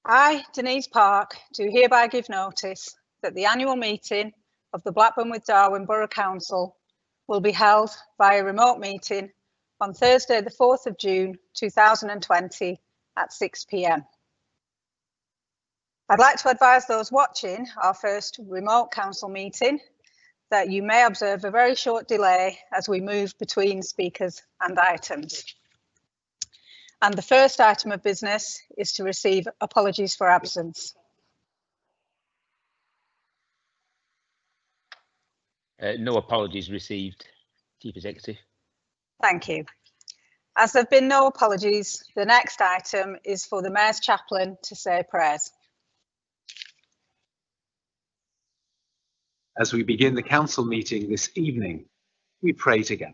I, Denise Park, do hereby give notice that the annual meeting of the Blackburn with Darwen Borough Council will be held via remote meeting on Thursday, the 4th of June 2020 at 6 p.m. I'd like to advise those watching our first remote council meeting that you may observe a very short delay as we move between speakers and items. And the first item of business is to receive apologies for absence. No apologies received, Chief Executive. Thank you. As there have been no apologies, the next item is for the Mayor's Chaplain to say prayers. As we begin the council meeting this evening, we pray together.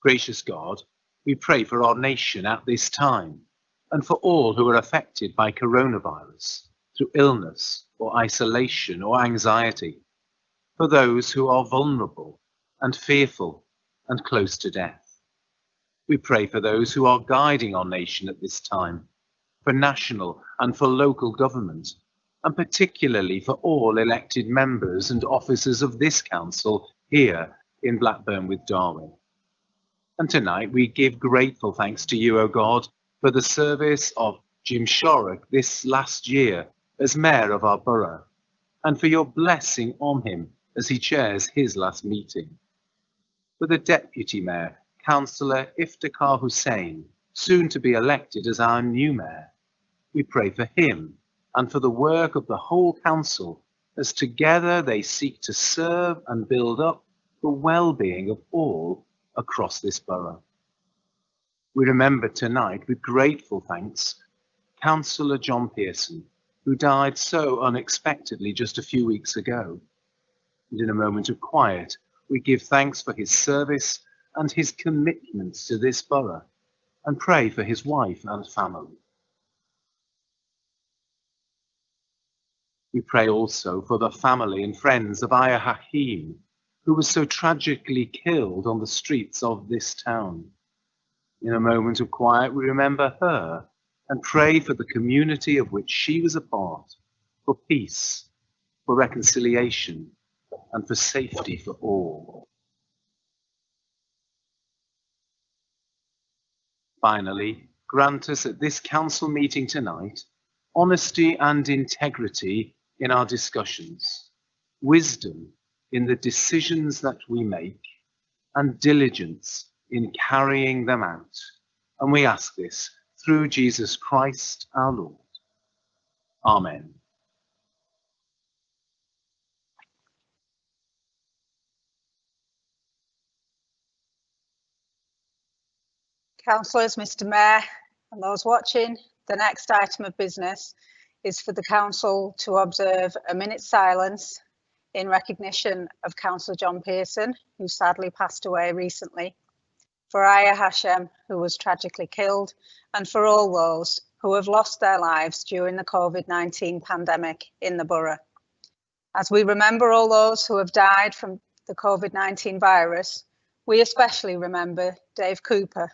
Gracious God, we pray for our nation at this time and for all who are affected by coronavirus through illness or isolation or anxiety, for those who are vulnerable and fearful and close to death. We pray for those who are guiding our nation at this time, for national and for local government, and particularly for all elected members and officers of this council here in Blackburn with Darwen. And tonight we give grateful thanks to you, O God, for the service of Jim Shorrock this last year as Mayor of our borough, and for your blessing on him as he chairs his last meeting. For the Deputy Mayor, Councillor Iftikhar Hussain, soon to be elected as our new Mayor, we pray for him and for the work of the whole council as together they seek to serve and build up the well-being of all across this borough. We remember tonight with grateful thanks Councillor John Pearson, who died so unexpectedly just a few weeks ago. And in a moment of quiet, we give thanks for his service and his commitments to this borough, and pray for his wife and family. We pray also for the family and friends of Aya Hakim, who was so tragically killed on the streets of this town. In a moment of quiet, we remember her and pray for the community of which she was a part, for peace, for reconciliation, and for safety for all. Finally, grant us at this council meeting tonight honesty and integrity in our discussions, wisdom in the decisions that we make, and diligence in carrying them out. And we ask this through Jesus Christ our Lord. Amen. Councillors, Mr. Mayor, and those watching, the next item of business is for the council to observe a minute's silence in recognition of Councillor John Pearson, who sadly passed away recently, for Aya Hashem, who was tragically killed, and for all those who have lost their lives during the COVID-19 pandemic in the borough. As we remember all those who have died from the COVID-19 virus, we especially remember Dave Cooper,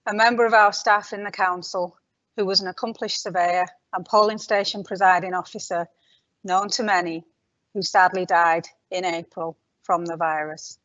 a member of our staff in the council who was an accomplished surveyor and polling station presiding officer, known to many, who sadly died in April from the virus.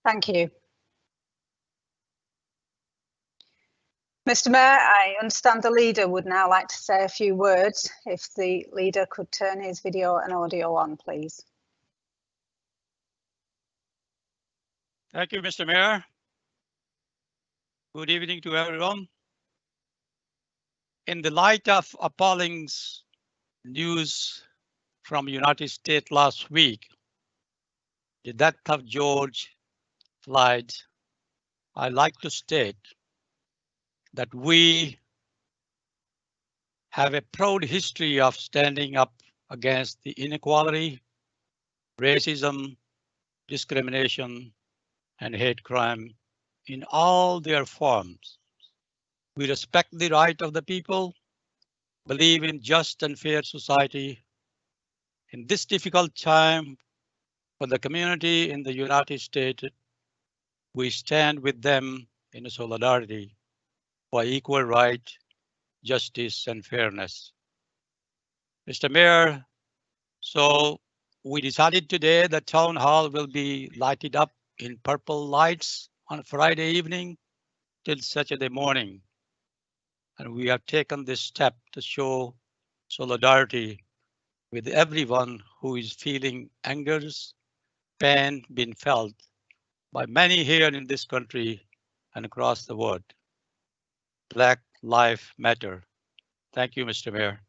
Thank you. Mr. Mayor, I understand the leader would now like to say a few words. If the leader could turn his video and audio on, please. Thank you, Mr. Mayor. Good evening to everyone. In the light of appalling news from the United States last week, the death of George Floyd, I'd like to state that we have a proud history of standing up against the inequality, racism, discrimination, and hate crime in all their forms. We respect the right of the people, believe in just and fair society. In this difficult time for the community in the United States, we stand with them in solidarity for equal right, justice, and fairness. Mr. Mayor, so we decided today that Town Hall will be lighted up in purple lights on Friday evening till Saturday morning. And we have taken this step to show solidarity with everyone who is feeling angers, pain being felt by many here in this country and across the world. Black Lives Matter. Thank you, Mr. Mayor.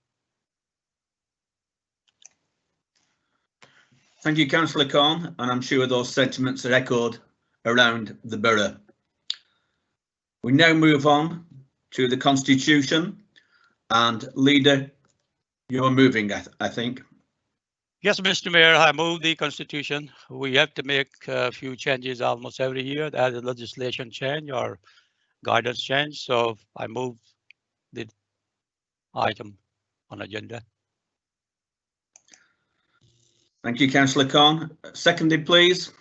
Thank you, Councillor Khan, and I'm sure those sentiments are echoed around the borough. We now move on to the Constitution, and Leader, you're moving, I think. Yes, Mr. Mayor, I move the Constitution. We have to make a few changes almost every year as a legislation change or guidance change, so I move the item on agenda. Thank you, Councillor Khan. Seconded, please.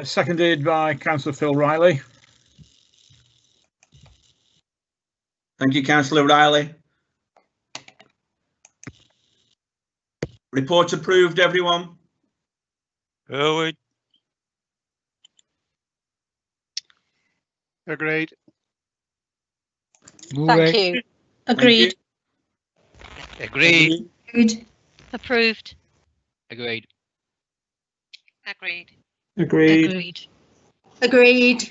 Seconded by Councillor Phil Riley. Thank you, Councillor Riley. Report approved, everyone. Agreed. Agreed. Thank you. Agreed. Agreed. Agreed. Approved. Agreed. Agreed. Agreed. Agreed. Agreed.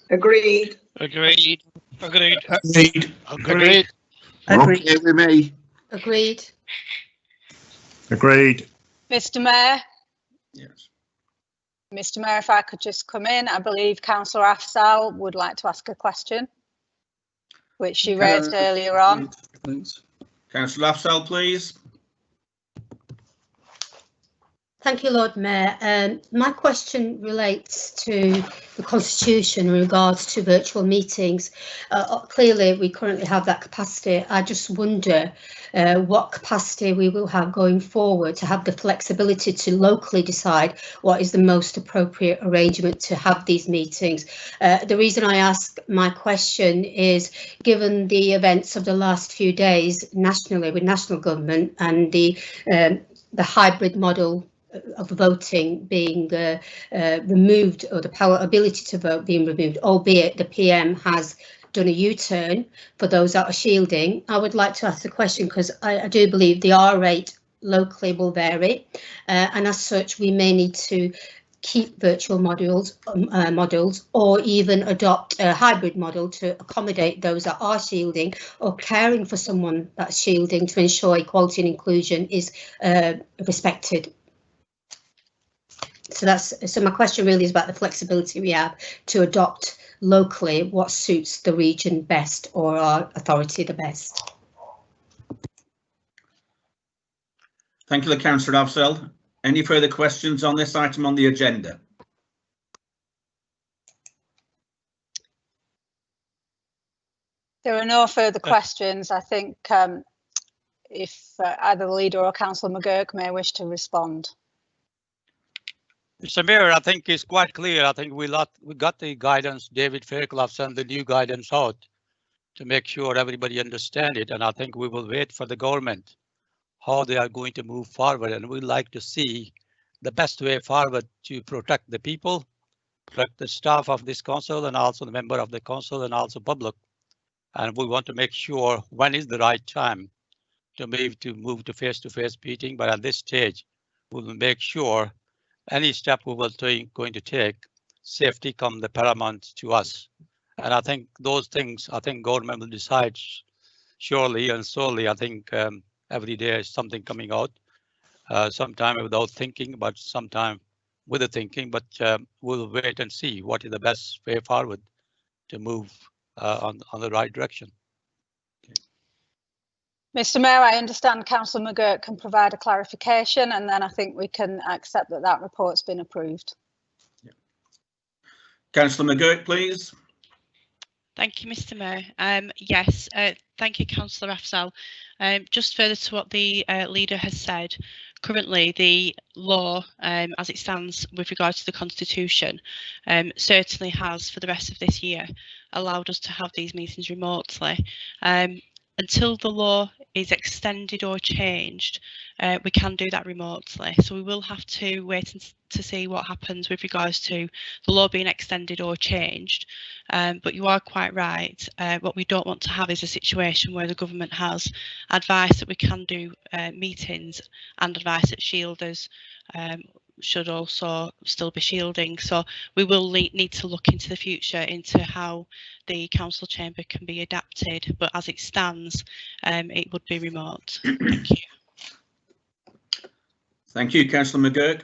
Agreed. Agreed. Agreed. Agreed. Agreed. Okay with me. Agreed. Agreed. Mr. Mayor, Yes. Mr. Mayor, if I could just come in, I believe Councillor Afzal would like to ask a question, which she raised earlier on. Please. Councillor Afzal, please. Thank you, Lord Mayor. My question relates to the Constitution in regards to virtual meetings. Clearly, we currently have that capacity. I just wonder what capacity we will have going forward to have the flexibility to locally decide what is the most appropriate arrangement to have these meetings. The reason I ask my question is, given the events of the last few days nationally with national government and the hybrid model of voting being removed, or the ability to vote being removed, albeit the PM has done a U-turn for those that are shielding. I would like to ask the question because I do believe the R rate locally will vary, and as such we may need to keep virtual models or even adopt a hybrid model to accommodate those that are shielding or caring for someone that's shielding to ensure equality and inclusion is respected. So my question really is about the flexibility we have to adopt locally what suits the region best or our authority the best. Thank you, Councillor Afzal. Any further questions on this item on the agenda? There are no further questions. I think if either the leader or Councillor McGurk may wish to respond. Mr. Mayor, I think it's quite clear. I think we got the guidance. David Fairclough sent the new guidance out to make sure everybody understand it. And I think we will wait for the government, how they are going to move forward. And we'd like to see the best way forward to protect the people, protect the staff of this council and also the member of the council and also public and we want to make sure when is the right time to move to face-to-face meeting. But at this stage, we will make sure any step we will going to take, safety come the paramount to us. And I think those things, I think government will decide surely and solely. I think every day is something coming out, sometime without thinking, but sometime with the thinking. But we'll wait and see what is the best way forward to move on the right direction. Mr. Mayor, I understand Councillor McGurk can provide a clarification, and then I think we can accept that that report's been approved. Yeah. Councillor McGurk, please. Thank you, Mr. Mayor. Yes, thank you, Councillor Afzal. Just further to what the leader has said, currently the law, as it stands with regard to the Constitution, certainly has for the rest of this year allowed us to have these meetings remotely. Until the law is extended or changed, we can do that remotely. So we will have to wait to see what happens with regards to the law being extended or changed. But you are quite right. What we don't want to have is a situation where the government has advice that we can do meetings and advice that shielders should also still be shielding. So we will need to look into the future into how the council chamber can be adapted, but as it stands, it would be remote. Thank you. Thank you, Councillor McGurk.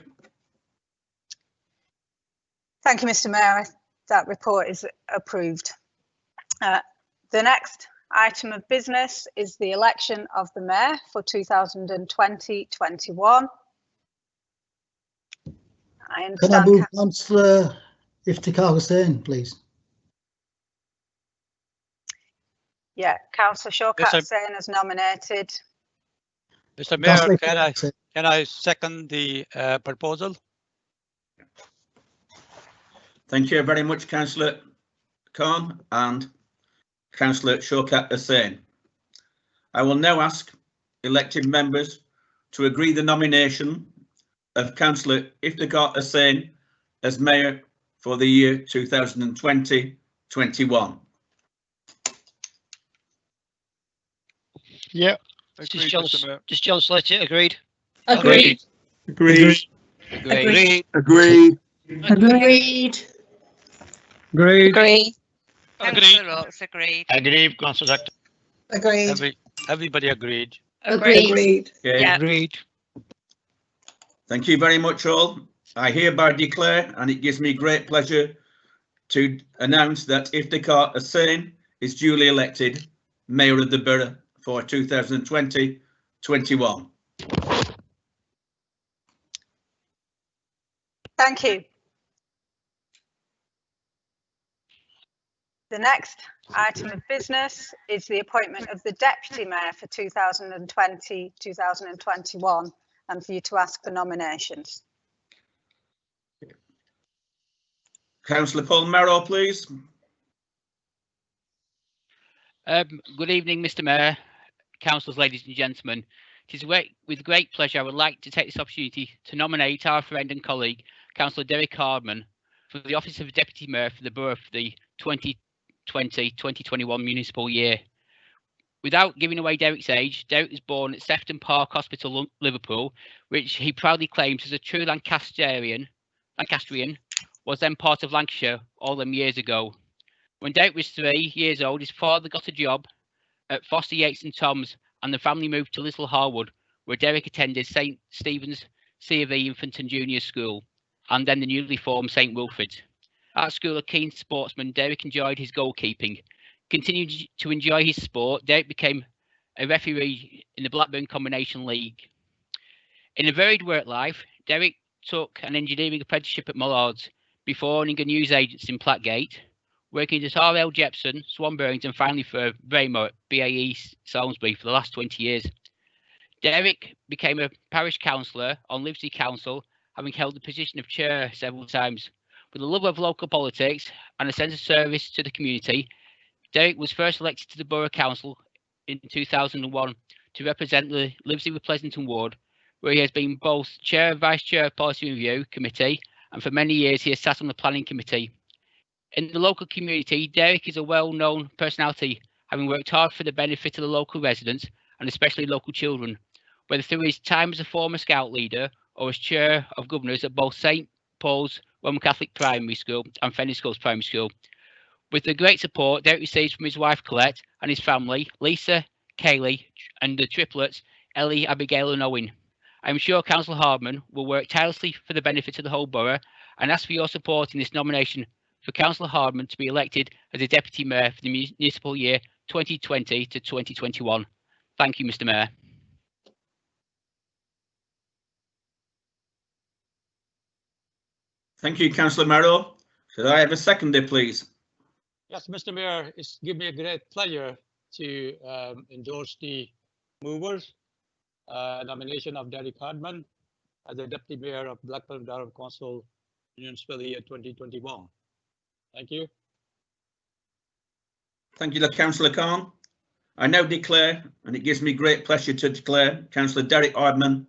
Thank you, Mr. Mayor. That report is approved. The next item of business is the election of the Mayor for 2020-21. I understand. Can I move Councillor Iftikhar Hussain, please? Yeah, Councillor Shawkat Hussain has nominated. Mr. Mayor, can I second the proposal? Thank you very much, Councillor Khan and Councillor Shawkat Hussain. I will now ask elected members to agree the nomination of Councillor Iftikhar Hussain as Mayor for the year 2020-21. Yeah. Just John Sletcher, agreed. Agreed. Agreed. Agreed. Agreed. Agreed. Agreed. Agreed. Agreed. Councillor Oates, agreed. Agreed, Councillor Secretary. Agreed. Everybody agreed. Agreed. Okay. Yeah. Agreed. Thank you very much all. I hereby declare, and it gives me great pleasure to announce that Iftikhar Hussain is duly elected Mayor of the Borough for 2020-21. Thank you. The next item of business is the appointment of the Deputy Mayor for 2020-2021, and for you to ask for nominations. Councillor Paul Mayoral, please. Good evening, Mr. Mayor, councillors, ladies and gentlemen. It is with great pleasure I would like to take this opportunity to nominate our friend and colleague, Councillor Derek Hardman, for the office of Deputy Mayor for the Borough for the 2020-2021 municipal year. Without giving away Derek's age, Derek was born at Sefton Park Hospital, Liverpool, which he proudly claims as a true Lancastrian, was then part of Lancashire all them years ago. When Derek was 3 years old, his father got a job at Foster Yates and Tom's, and the family moved to Little Harwood, where Derek attended St Stephen's C of E Infant and Junior School, and then the newly formed St Wilfrid's. At school, a keen sportsman, Derek enjoyed his goalkeeping. Continued to enjoy his sport, Derek became a referee in the Blackburn Combination League. In a varied work life, Derek took an engineering apprenticeship at Mallard's before owning a newsagents in Plattgate, working at R.L. Jepson, Swanburns, and finally for Braemar at BAE Salisbury for the last 20 years. Derek became a parish councillor on Liverpool Council, having held the position of chair several times. With a love of local politics and a sense of service to the community, Derek was first elected to the Borough Council in 2001 to represent the Liverpool with Pleasanton ward, where he has been both chair and vice chair of Policy Review Committee, and for many years he has sat on the Planning Committee. In the local community, Derek is a well-known personality, having worked hard for the benefit of the local residents and especially local children, whether through his time as a former Scout leader or as Chair of Governors at both St Paul's Roman Catholic Primary School and Fenny Schools Primary School. With the great support Derek receives from his wife Colette and his family, Lisa, Kaylee, and the triplets, Ellie, Abigail and Owen, I am sure Councillor Hardman will work tirelessly for the benefit of the whole borough and ask for your support in this nomination for Councillor Hardman to be elected as a Deputy Mayor for the municipal year 2020 to 2021. Thank you, Mr. Mayor. Thank you, Councillor Mayoral. Should I have a seconder, please? Yes, Mr. Mayor, it's given me a great pleasure to endorse the movers nomination of Derek Hardman as the Deputy Mayor of Blackburn Durham Council Municipal year 2021. Thank you. Thank you, Councillor Khan. I now declare, and it gives me great pleasure to declare, Councillor Derek Hardman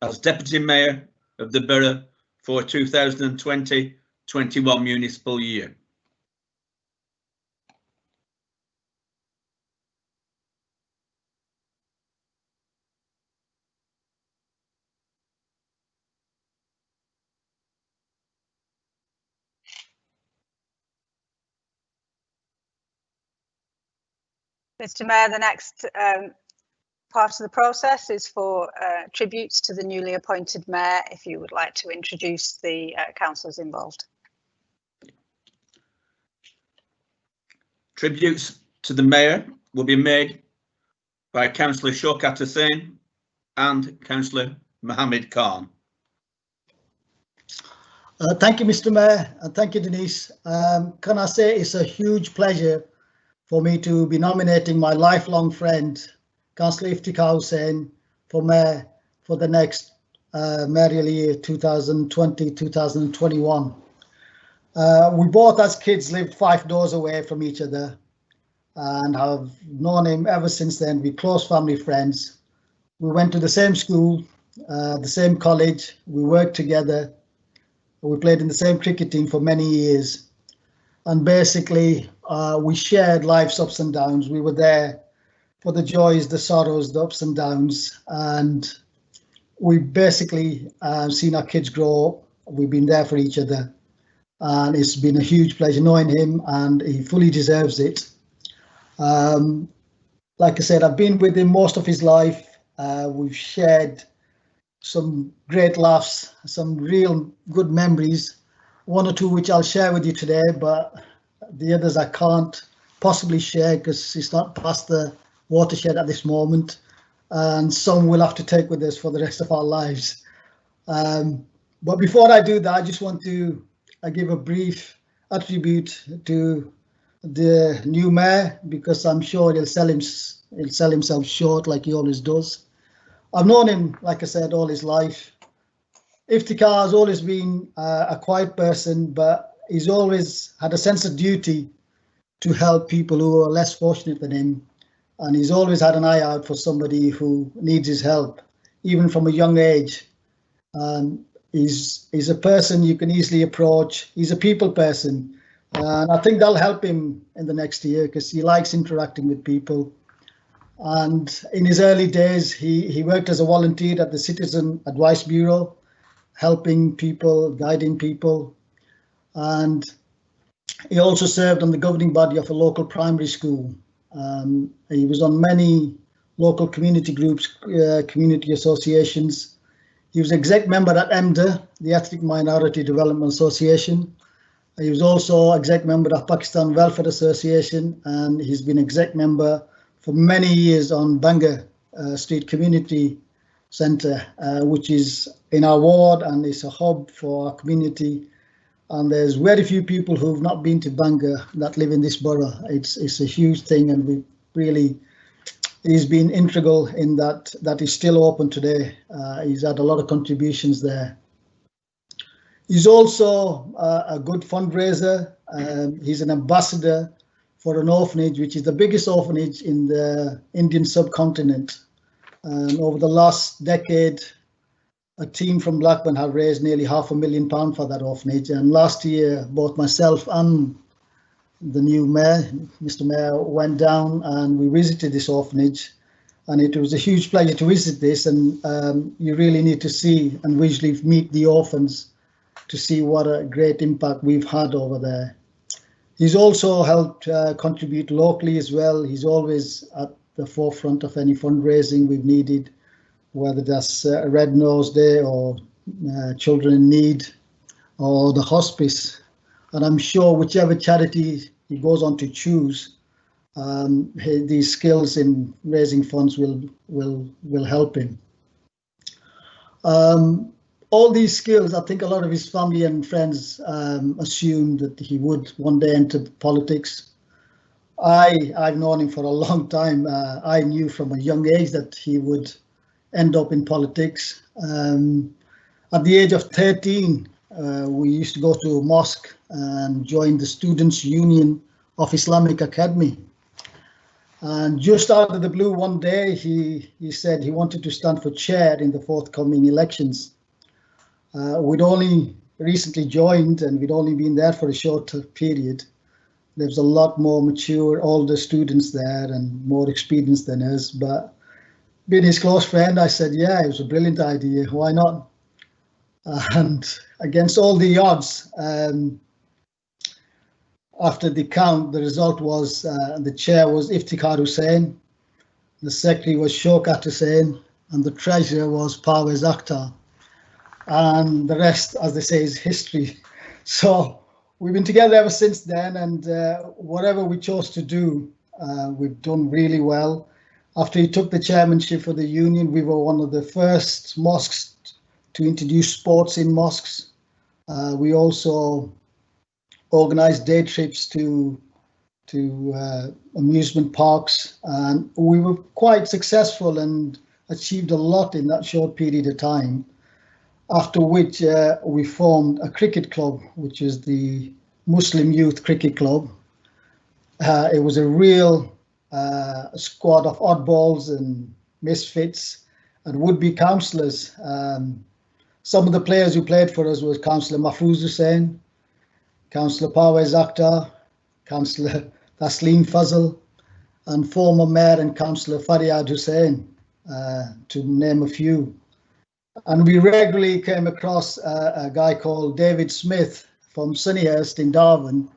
as Deputy Mayor of the Borough for 2020-21 municipal year. Mr. Mayor, the next part of the process is for tributes to the newly appointed mayor, if you would like to introduce the councillors involved. Tributes to the mayor will be made by Councillor Shaukat Hussain and Councillor Mohammed Khan. Thank you, Mr. Mayor, and thank you, Denise. Can I say it's a huge pleasure for me to be nominating my lifelong friend, Councillor Iftikhar Hussain, for Mayor for the next mayoral year 2020-2021. We both as kids lived 5 doors away from each other and have known him ever since then. We're close family friends. We went to the same school, the same college, we worked together, we played in the same cricket team for many years. And basically, we shared life's ups and downs. We were there for the joys, the sorrows, the ups and downs. And we basically seen our kids grow up. We've been there for each other. And it's been a huge pleasure knowing him, and he fully deserves it. Like I said, I've been with him most of his life. We've shared some great laughs, some real good memories. 1 or 2 which I'll share with you today, but the others I can't possibly share because it's not past the watershed at this moment, and some we'll have to take with us for the rest of our lives. But before I do that, I just want to give a brief attribute to the new mayor, because I'm sure he'll sell himself short like he always does. I've known him, like I said, all his life. Iftikhar has always been a quiet person, but he's always had a sense of duty to help people who are less fortunate than him. And he's always had an eye out for somebody who needs his help, even from a young age. He's a person you can easily approach. He's a people person. And I think that'll help him in the next year because he likes interacting with people. And in his early days, he worked as a volunteer at the Citizen Advice Bureau, helping people, guiding people. And he also served on the governing body of a local primary school. He was on many local community groups, community associations. He was exec member at EMDA, the Ethnic Minority Development Association. He was also exec member of Pakistan Welfare Association, and he's been exec member for many years on Bangor Street Community Centre, which is in our ward and it's a hub for our community. And there's very few people who've not been to Bangor that live in this borough. It's a huge thing, and we really, he's been integral in that is still open today. He's had a lot of contributions there. He's also a good fundraiser. He's an ambassador for an orphanage, which is the biggest orphanage in the Indian subcontinent. Over the last decade, a team from Blackburn have raised nearly £500,000 for that orphanage. And last year, both myself and the new mayor, Mr. Mayor, went down and we visited this orphanage, and it was a huge pleasure to visit this. And you really need to see and visually meet the orphans to see what a great impact we've had over there. He's also helped contribute locally as well. He's always at the forefront of any fundraising we've needed, whether that's Red Nose Day or Children in Need or the hospice. And I'm sure whichever charity he goes on to choose, these skills in raising funds will help him. All these skills, I think a lot of his family and friends assumed that he would one day enter politics. I've known him for a long time. I knew from a young age that he would end up in politics. At the age of 13, we used to go to a mosque and join the Students' Union of Islamic Academy. And just out of the blue one day, he said he wanted to stand for chair in the forthcoming elections. We'd only recently joined and we'd only been there for a short period. There was a lot more mature, older students there and more experienced than us. But being his close friend, I said, yeah, it was a brilliant idea. Why not? And against all the odds, after the count, the result was the chair was Iftikhar Hussain, the secretary was Shaukat Hussain, and the treasurer was Parvez Akhtar. And the rest, as they say, is history. So we've been together ever since then, and whatever we chose to do, we've done really well. After he took the chairmanship for the union, we were one of the first mosques to introduce sports in mosques. We also organised day trips to amusement parks, and we were quite successful and achieved a lot in that short period of time. After which we formed a cricket club, which is the Muslim Youth Cricket Club. It was a real squad of oddballs and misfits and would-be councillors. Some of the players who played for us was Councillor Mahfouz Hussain, Councillor Parvez Akhtar, Councillor Taslim Fazl, and former Mayor and Councillor Faryad Hussain, to name a few. And we regularly came across a guy called David Smith from Sunnyhurst in Darwin,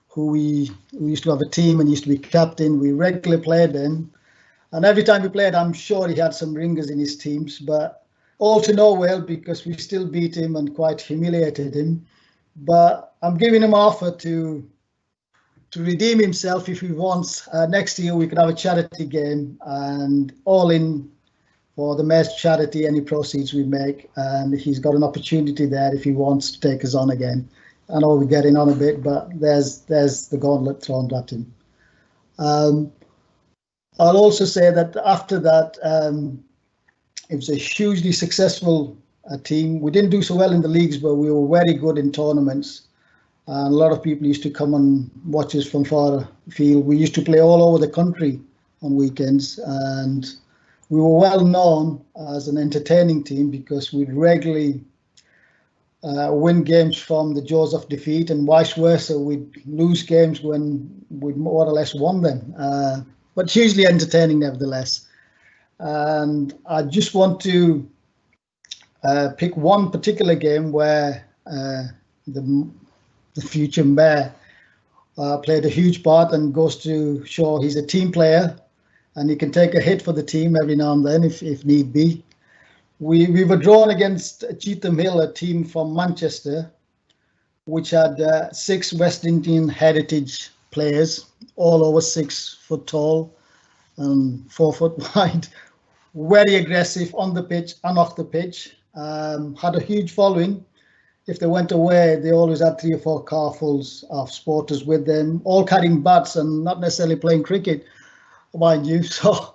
who we used to have a team and used to be captain. We regularly played him. And every time we played, I'm sure he had some ringers in his teams, but all to no avail because we still beat him and quite humiliated him. But I'm giving him an offer to redeem himself if he wants. Next year we could have a charity game and all in for the mayor's charity, any proceeds we make, and he's got an opportunity there if he wants to take us on again. I know we're getting on a bit, but there's the gauntlet thrown at him. I'll also say that after that, it was a hugely successful team. We didn't do so well in the leagues, but we were very good in tournaments. And a lot of people used to come and watch us from far afield. We used to play all over the country on weekends, and we were well known as an entertaining team because we'd regularly win games from the jaws of defeat, and vice versa. We'd lose games when we'd more or less won them, but hugely entertaining nevertheless. And I just want to pick one particular game where the future mayor played a huge part and goes to show he's a team player and he can take a hit for the team every now and then if need be. We were drawn against Cheetham Hill, a team from Manchester, which had 6 West Indian heritage players, all over 6 foot tall and 4 foot wide, very aggressive on the pitch and off the pitch, had a huge following. If they went away, they always had 3 or 4 carfuls of supporters with them, all carrying bats and not necessarily playing cricket, mind you. So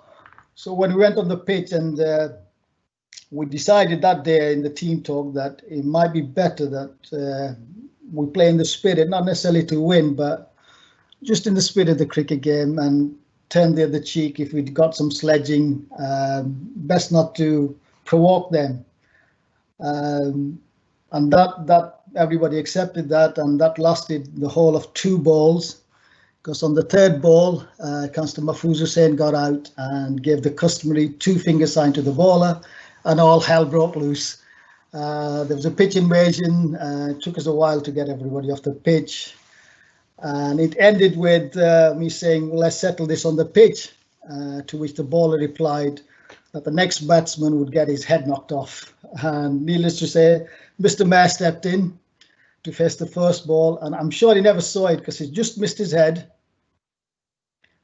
when we went on the pitch and we decided that day in the team talk that it might be better that we play in the spirit, not necessarily to win, but just in the spirit of the cricket game and turn the other cheek if we'd got some sledging. Best not to provoke them. And that everybody accepted that, and that lasted the whole of 2 balls. because on the third ball, Councillor Mahfouz Hussain got out and gave the customary 2-finger sign to the bowler, and all hell broke loose. There was a pitch invasion. It took us a while to get everybody off the pitch, and it ended with me saying, well, let's settle this on the pitch, to which the bowler replied that the next batsman would get his head knocked off. And needless to say, Mr. Mayor stepped in to face the first ball, and I'm sure he never saw it because he just missed his head.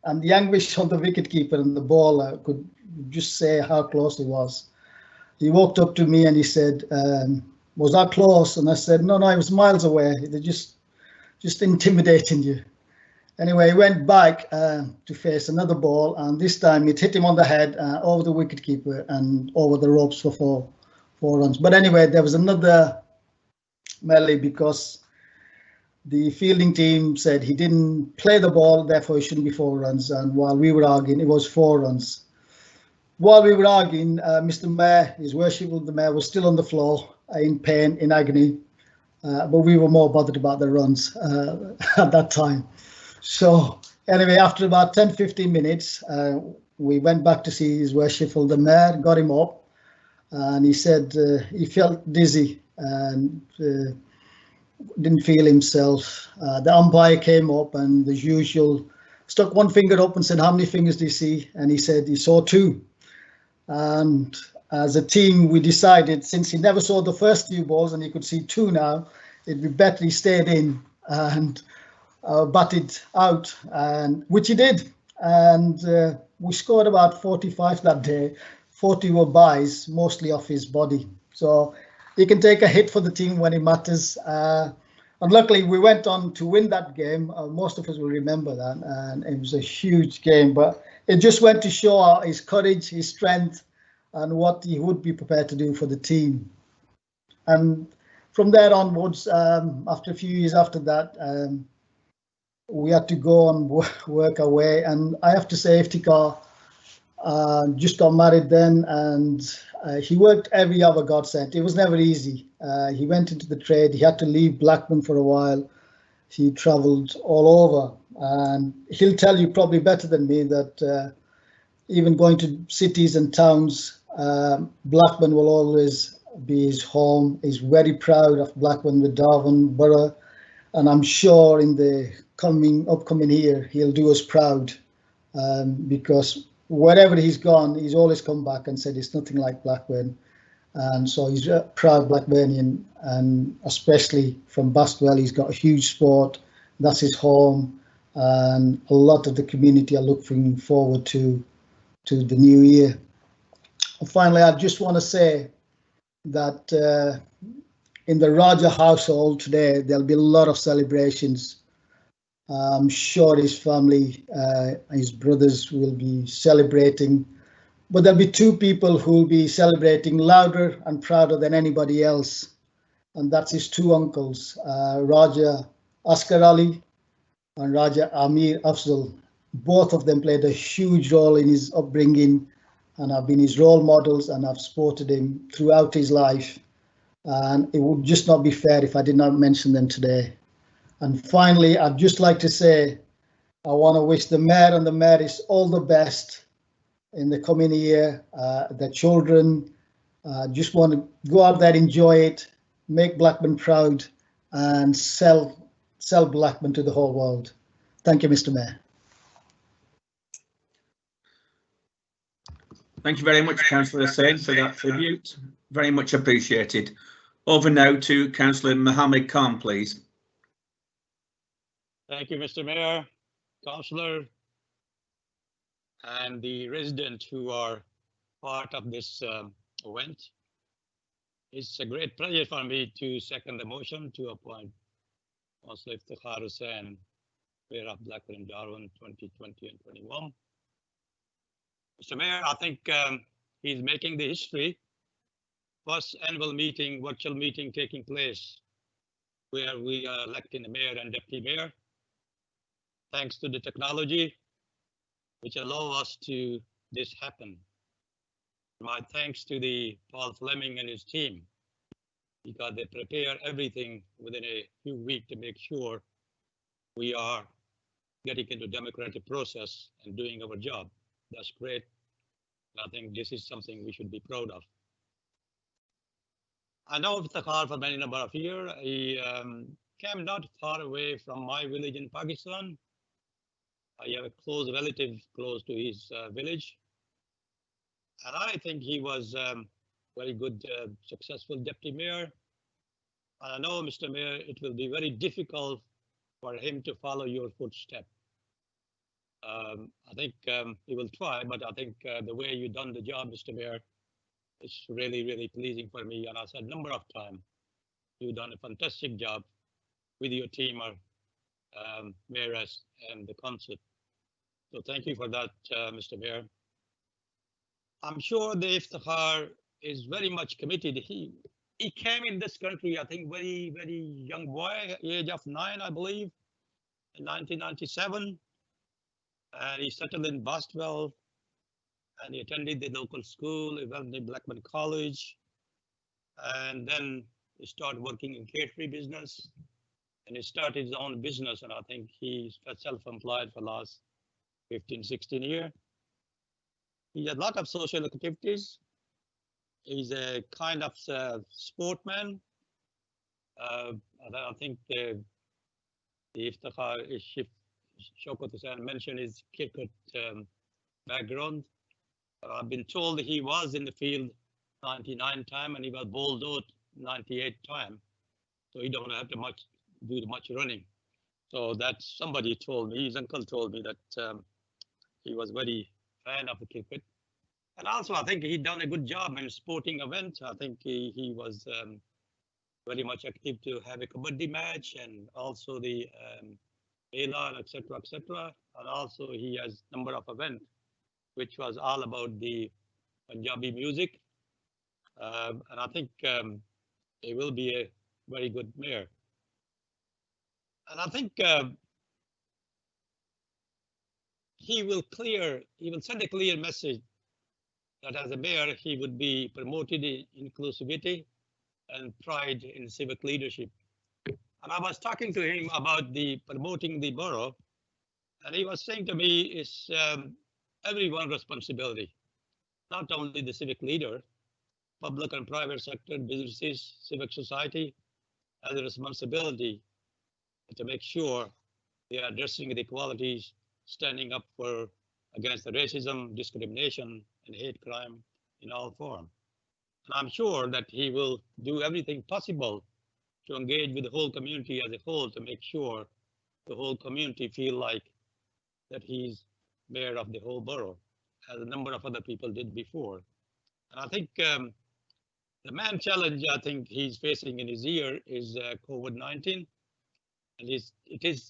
And the anguish on the wicketkeeper and the bowler could just say how close he was. He walked up to me and he said, was that close? And I said, no, I was miles away. They're just intimidating you. Anyway, he went back to face another ball, and this time it hit him on the head, over the wicketkeeper and over the ropes for four runs. But anyway, there was another melee because the fielding team said he didn't play the ball, therefore it shouldn't be 4 runs. And while we were arguing, it was 4 runs. While we were arguing, Mr. Mayor, His Worship the Mayor, was still on the floor in pain, in agony, but we were more bothered about the runs at that time. So anyway, after about 10-15 minutes, we went back to see His Worship the Mayor, got him up, and he said he felt dizzy and didn't feel himself. The umpire came up and, as usual, stuck 1 finger up and said, how many fingers do you see? And he said he saw 2. And as a team, we decided, since he never saw the first few balls and he could see 2 now, it'd be better he stayed in and batted out, and which he did. And we scored about 45 that day. 40 were byes, mostly off his body. So he can take a hit for the team when it matters. And luckily, we went on to win that game. Most of us will remember that, and it was a huge game. But it just went to show his courage, his strength, and what he would be prepared to do for the team. And from there onwards, after a few years after that, we had to go and work away. And I have to say, Iftikhar just got married then, and he worked every hour God sent. It was never easy. He went into the trade. He had to leave Blackburn for a while. He travelled all over, and he'll tell you probably better than me that even going to cities and towns, Blackburn will always be his home. He's very proud of Blackburn with Darwin Borough, and I'm sure in the upcoming year he'll do us proud, because wherever he's gone, he's always come back and said it's nothing like Blackburn. And so he's a proud Blackburnian, and especially from Bastwell, he's got a huge sport. That's his home, and a lot of the community are looking forward to the new year. And finally, I just want to say that in the Raja household today, there'll be a lot of celebrations. I'm sure his family, his brothers will be celebrating, but there'll be 2 people who will be celebrating louder and prouder than anybody else. And that's his 2 uncles, Raja Asghar Ali and Raja Amir Afzal. Both of them played a huge role in his upbringing, and have been his role models, and I've supported him throughout his life. And it would just not be fair if I did not mention them today. And finally, I'd just like to say, I want to wish the Mayor and the Mayoress all the best in the coming year. Their children just want to go out there, enjoy it, make Blackburn proud, and sell Blackburn to the whole world. Thank you, Mr. Mayor. Thank you very much, Councillor Hussain, for that tribute. Very much appreciated. Over now to Councillor Mohammed Khan, please. Thank you, Mr. Mayor, Councillor, and the residents who are part of this event. It's a great pleasure for me to second the motion to appoint Councillor Iftikhar Hussain, Mayor of Blackburn and Darwin 2020 and 21. Mr. Mayor, I think he's making the history. First annual meeting, virtual meeting taking place, where we are electing the mayor and deputy mayor. Thanks to the technology, which allow us to this happen. My thanks to the Paul Fleming and his team, because they prepare everything within a few weeks to make sure we are getting into democratic process and doing our job. That's great. I think this is something we should be proud of. I know Iftikhar for many number of years. He came not far away from my village in Pakistan. I have a close relative close to his village. And I think he was very good, successful deputy mayor. And I know, Mr. Mayor, it will be very difficult for him to follow your footsteps. I think he will try, but I think the way you done the job, Mr. Mayor, is really, really pleasing for me. And I said a number of times, you've done a fantastic job with your team, Mayoress and the council. So thank you for that, Mr. Mayor. I'm sure the Iftikhar is very much committed. He came in this country, I think, very, very young boy, age of 9, I believe, in 1997. And he settled in Boswell, and he attended the local school, he went to Blackman College, and then he started working in catering business, and he started his own business, and I think he's self-employed for the last 15, 16 years. He has a lot of social activities. He's a kind of sportman. I think the Iftikhar Shaukat Hussain mentioned his cricket background. I've been told he was in the field 99 time and he was bowled out 98 time. So he don't have to do much running. So that somebody told me, his uncle told me that he was very fan of the cricket. And also I think he done a good job in sporting events. I think he was very much active to have a kabaddi match and also the Mayoral, etc., etc. And also he has a number of events which was all about the Punjabi music. And I think he will be a very good mayor. And I think he will send a clear message that as a mayor, he would be promoted in inclusivity and pride in civic leadership. And I was talking to him about promoting the borough, and he was saying to me, it's everyone's responsibility, not only the civic leader, public and private sector, businesses, civic society, has a responsibility to make sure they are addressing the equalities, standing up against the racism, discrimination, and hate crime in all forms. And I'm sure that he will do everything possible to engage with the whole community as a whole to make sure the whole community feel like that he's mayor of the whole borough, as a number of other people did before. And I think the main challenge I think he's facing in his year is COVID-19. And it's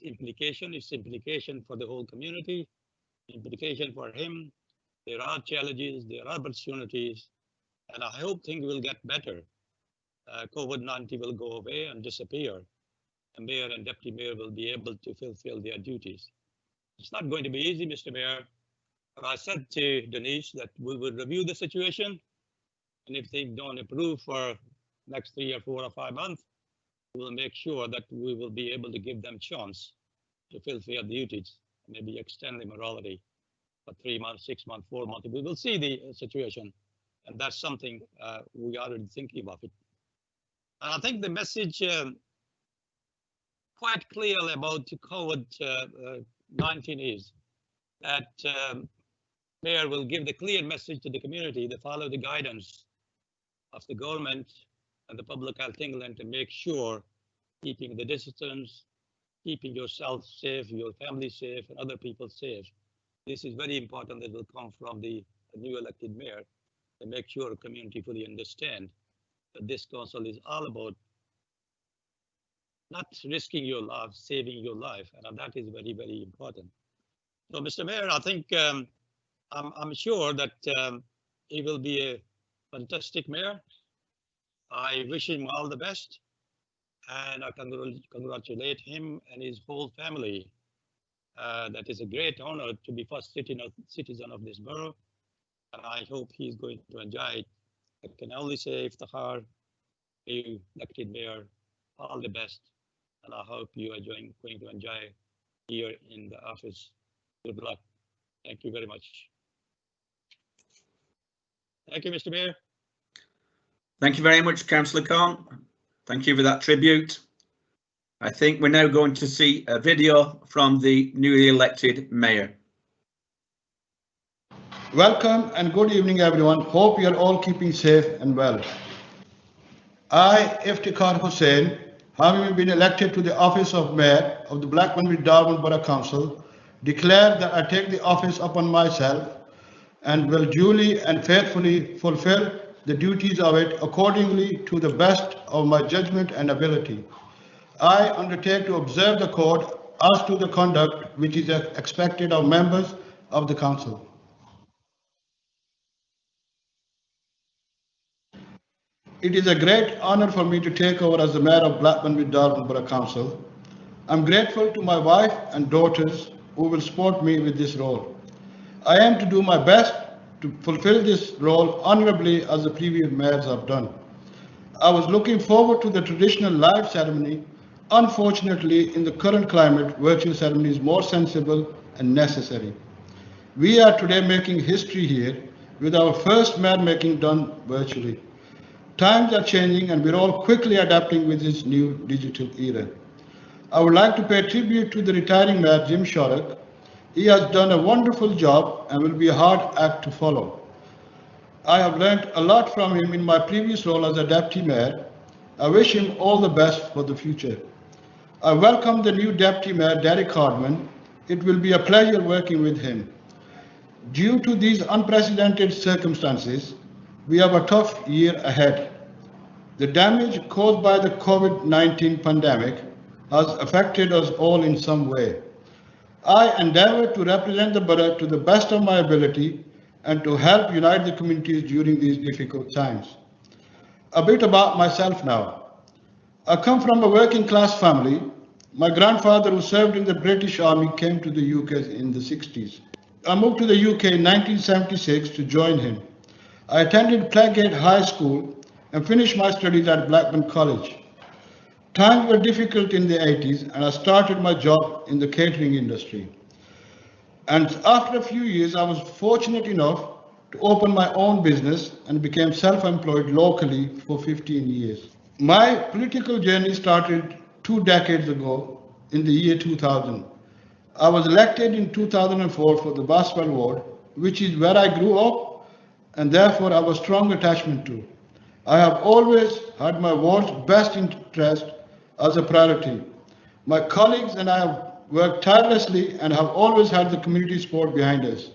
implication for the whole community, implication for him. There are challenges, there are opportunities, and I hope things will get better. COVID-19 will go away and disappear. The mayor and deputy mayor will be able to fulfill their duties. It's not going to be easy, Mr. Mayor. But I said to Denise that we will review the situation, and if things don't improve for next 3 or 4 or 5 months, we'll make sure that we will be able to give them chance to fulfill the duties, maybe extend the morality for 3 months, 6 months, 4 months. We will see the situation, and that's something we are already thinking of it. And I think the message quite clear about COVID-19 is that Mayor will give the clear message to the community to follow the guidance of the government and the Public Health England to make sure keeping the distance, keeping yourself safe, your family safe, and other people safe. This is very important that will come from the new elected mayor to make sure the community fully understand that this council is all about not risking your life, saving your life, and that is very, very important. So, Mr. Mayor, I think I'm sure that he will be a fantastic mayor. I wish him all the best, and I congratulate him and his whole family. That is a great honor to be first citizen of this borough, and I hope he's going to enjoy it. I can only say, Iftikhar, you elected mayor, all the best, and I hope you are going to enjoy here in the office. Good luck. Thank you very much. Thank you, Mr. Mayor. Thank you very much, Councillor Khan. Thank you for that tribute. I think we're now going to see a video from the newly elected mayor. Welcome and good evening, everyone. Hope you are all keeping safe and well. I, Iftikhar Hussain, having been elected to the office of Mayor of the Blackburn with Darwin Borough Council, declare that I take the office upon myself and will duly and faithfully fulfill the duties of it accordingly to the best of my judgment and ability. I undertake to observe the code as to the conduct which is expected of members of the council. It is a great honor for me to take over as the Mayor of Blackburn with Darwin Borough Council. I'm grateful to my wife and daughters who will support me with this role. I aim to do my best to fulfill this role honorably as the previous mayors have done. I was looking forward to the traditional live ceremony. Unfortunately, in the current climate, virtual ceremony is more sensible and necessary. We are today making history here with our first mayor making done virtually. Times are changing and we're all quickly adapting with this new digital era. I would like to pay tribute to the retiring mayor, Jim Shorrock. He has done a wonderful job and will be a hard act to follow. I have learned a lot from him in my previous role as a deputy mayor. I wish him all the best for the future. I welcome the new deputy mayor, Derek Hardman. It will be a pleasure working with him. Due to these unprecedented circumstances, we have a tough year ahead. The damage caused by the COVID-19 pandemic has affected us all in some way. I endeavour to represent the borough to the best of my ability and to help unite the communities during these difficult times. A bit about myself now. I come from a working class family. My grandfather, who served in the British Army, came to the UK in the 60s. I moved to the UK in 1976 to join him. I attended Playgate High School and finished my studies at Blackburn College. Times were difficult in the 80s and I started my job in the catering industry. And after a few years, I was fortunate enough to open my own business and became self-employed locally for 15 years. My political journey started 2 decades ago in the year 2000. I was elected in 2004 for the Baswell ward, which is where I grew up and therefore I have a strong attachment to. I have always had my ward's best interest as a priority. My colleagues and I have worked tirelessly and have always had the community support behind us.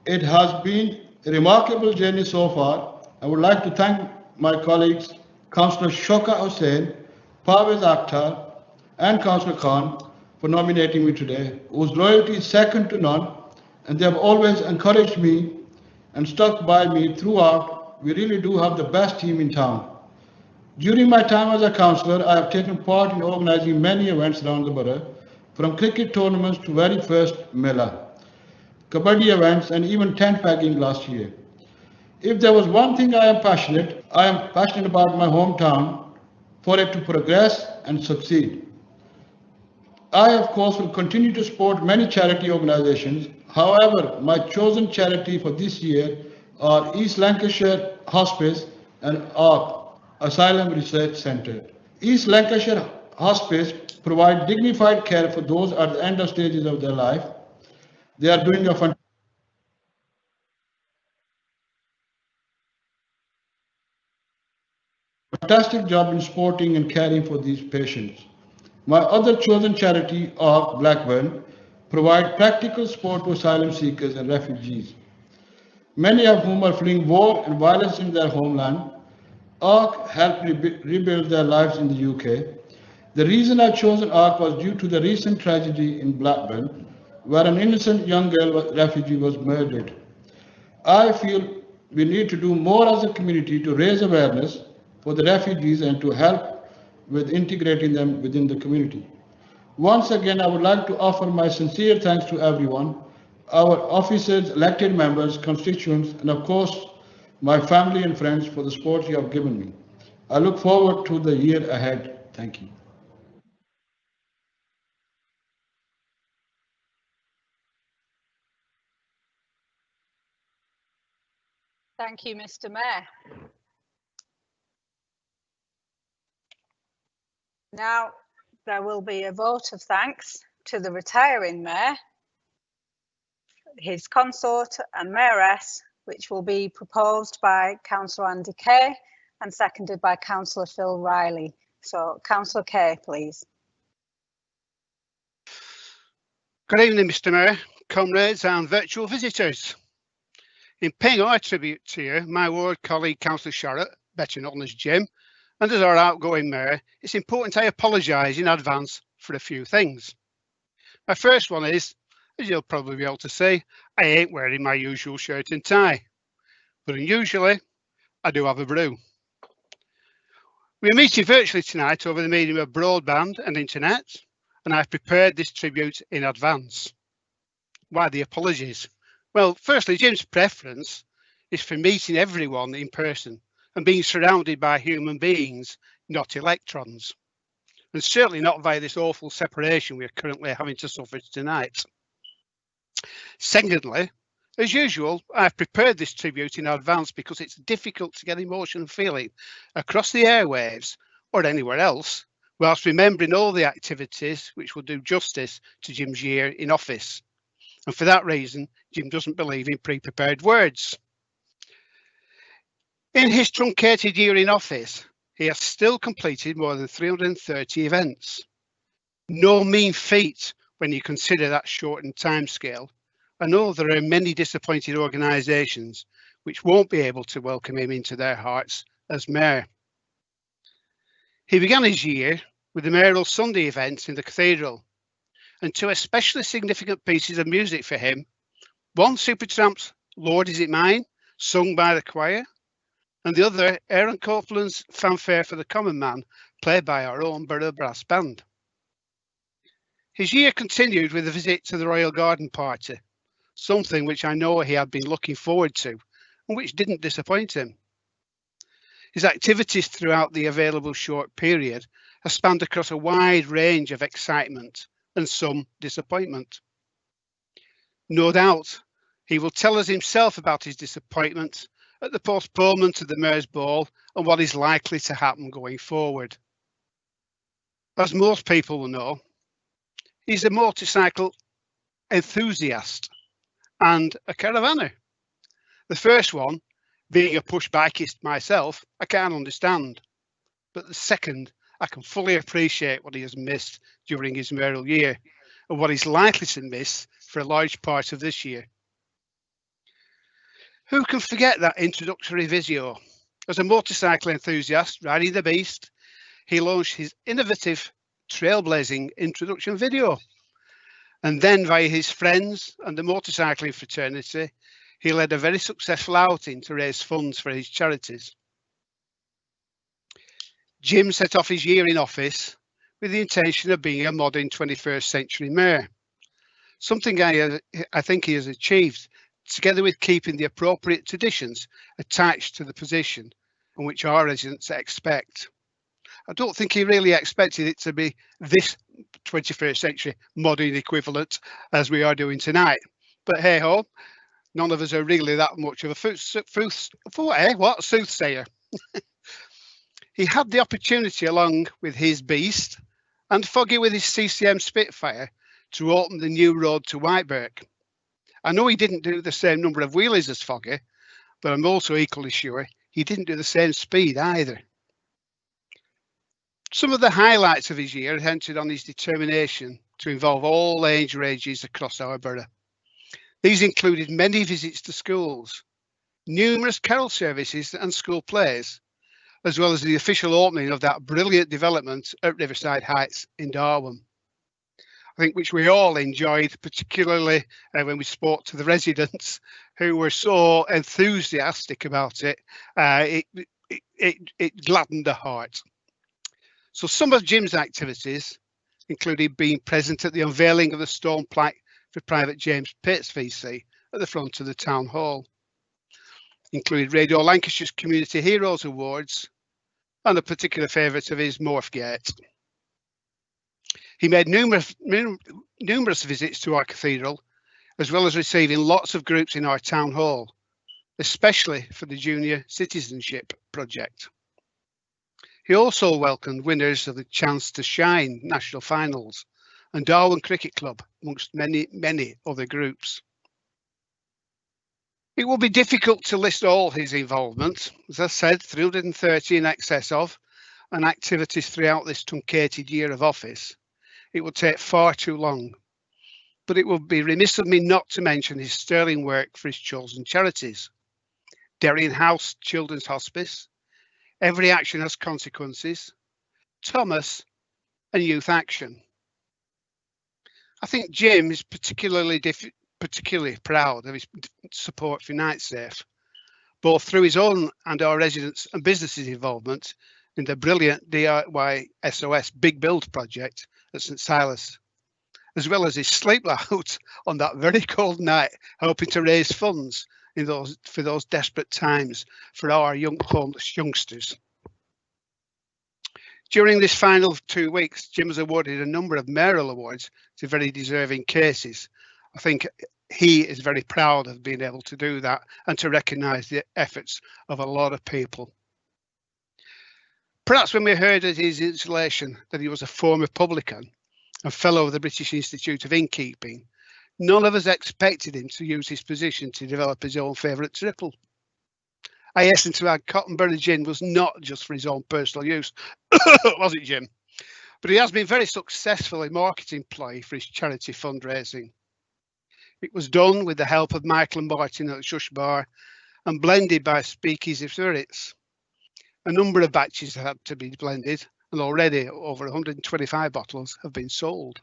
It has been a remarkable journey so far. I would like to thank my colleagues, Councillor Shoka Hussain, Parvez Akhtar, and Councillor Khan for nominating me today, whose loyalty is second to none, and they have always encouraged me and stuck by me throughout. We really do have the best team in town. During my time as a councillor, I have taken part in organising many events around the borough, from cricket tournaments to very first Mela, kabaddi events and even tent pegging last year. If there was one thing I am passionate about my hometown, for it to progress and succeed. I, of course, will continue to support many charity organisations. However, my chosen charity for this year are East Lancashire Hospice and ARC, Asylum Research Centre. East Lancashire Hospice provide dignified care for those at the end of stages of their life. They are doing a fantastic job in supporting and caring for these patients. My other chosen charity, ARC Blackburn, provide practical support to asylum seekers and refugees, many of whom are fleeing war and violence in their homeland. ARC helped rebuild their lives in the UK. The reason I chose ARC was due to the recent tragedy in Blackburn, where an innocent young girl refugee was murdered. I feel we need to do more as a community to raise awareness for the refugees and to help with integrating them within the community. Once again, I would like to offer my sincere thanks to everyone, our officers, elected members, constituents, and of course, my family and friends for the support you have given me. I look forward to the year ahead. Thank you. Thank you, Mr. Mayor. Now, there will be a vote of thanks to the retiring Mayor, his consort and Mayoress, which will be proposed by Councillor Andy Kay and seconded by Councillor Phil Riley. So, Councillor Kay, please. Good evening, Mr. Mayor, comrades and virtual visitors. In paying our tribute to you, my ward colleague Councillor Sharrett, better known as Jim, and as our outgoing Mayor, it's important I apologise in advance for a few things. My first one is, as you'll probably be able to see, I ain't wearing my usual shirt and tie, but unusually, I do have a brew. We are meeting virtually tonight over the medium of broadband and internet, and I've prepared this tribute in advance. Why the apologies? Well, firstly, Jim's preference is for meeting everyone in person and being surrounded by human beings, not electrons, and certainly not via this awful separation we are currently having to suffer tonight. Secondly, as usual, I've prepared this tribute in advance because it's difficult to get emotion and feeling across the airwaves or anywhere else, whilst remembering all the activities which will do justice to Jim's year in office. And for that reason, Jim doesn't believe in pre-prepared words. In his truncated year in office, he has still completed more than 330 events. No mean feat when you consider that shortened timescale. I know there are many disappointed organisations which won't be able to welcome him into their hearts as Mayor. He began his year with the Mayoral Sunday events in the Cathedral, and two especially significant pieces of music for him. One, Supertramp's Lord Is It Mine, sung by the choir, and the other, Aaron Copeland's Fanfare for the Common Man, played by our own Borough Brass Band. His year continued with a visit to the Royal Garden Party, something which I know he had been looking forward to and which didn't disappoint him. His activities throughout the available short period have spanned across a wide range of excitement and some disappointment. No doubt he will tell us himself about his disappointment at the postponement of the Mayor's Ball and what is likely to happen going forward. As most people will know, he's a motorcycle enthusiast and a caravanner. The first one, being a push bikeist myself, I can't understand. But the second, I can fully appreciate what he has missed during his mayoral year and what he's likely to miss for a large part of this year. Who can forget that introductory video? As a motorcycle enthusiast riding the beast, he launched his innovative, trailblazing introduction video. And then via his friends and the motorcycling fraternity, he led a very successful outing to raise funds for his charities. Jim set off his year in office with the intention of being a modern 21st century mayor, something I think he has achieved, together with keeping the appropriate traditions attached to the position and which our residents expect. I don't think he really expected it to be this 21st century modern equivalent as we are doing tonight. But hey ho, none of us are really that much of a soothsayer. He had the opportunity, along with his Beast and Foggy with his CCM Spitfire, to open the new road to Whitebirk. I know he didn't do the same number of wheelies as Foggy, but I'm also equally sure he didn't do the same speed either. Some of the highlights of his year are centred on his determination to involve all age ranges across our borough. These included many visits to schools, numerous carol services and school plays, as well as the official opening of that brilliant development at Riverside Heights in Darwin. I think which we all enjoyed, particularly when we spoke to the residents who were so enthusiastic about it. It gladdened the heart. So some of Jim's activities included being present at the unveiling of the stone plaque for Private James Pitts VC at the front of the Town Hall. Included Radio Lancashire's Community Heroes Awards and a particular favourite of his, Morphgate. He made numerous visits to our cathedral, as well as receiving lots of groups in our town hall. especially for the Junior Citizenship Project. He also welcomed winners of the Chance to Shine national finals and Darwin Cricket Club, amongst many other groups. It will be difficult to list all his involvement. As I said, 330 in excess of, and activities throughout this truncated year of office. It would take far too long, but it would be remiss of me not to mention his sterling work for his chosen charities. Derryn House Children's Hospice, Every Action Has Consequences, Thomas, and Youth Action. I think Jim is particularly proud of his support for NightSafe, both through his own and our residents' and businesses' involvement in the brilliant DIY SOS Big Build project at St Silas, as well as his sleep out on that very cold night, hoping to raise funds for those desperate times for our homeless youngsters. During this final 2 weeks, Jim has awarded a number of Mayoral awards to very deserving cases. I think he is very proud of being able to do that and to recognise the efforts of a lot of people. Perhaps when we heard at his installation that he was a former publican and fellow of the British Institute of Innkeeping, none of us expected him to use his position to develop his own favourite triple. I hasten to add, Cottonborough Gin was not just for his own personal use, was it, Jim? But he has been very successful in marketing play for his charity fundraising. It was done with the help of Michael and Martin at the Shush Bar and blended by Speakeasy Spirits. A number of batches had to be blended, and already over 125 bottles have been sold.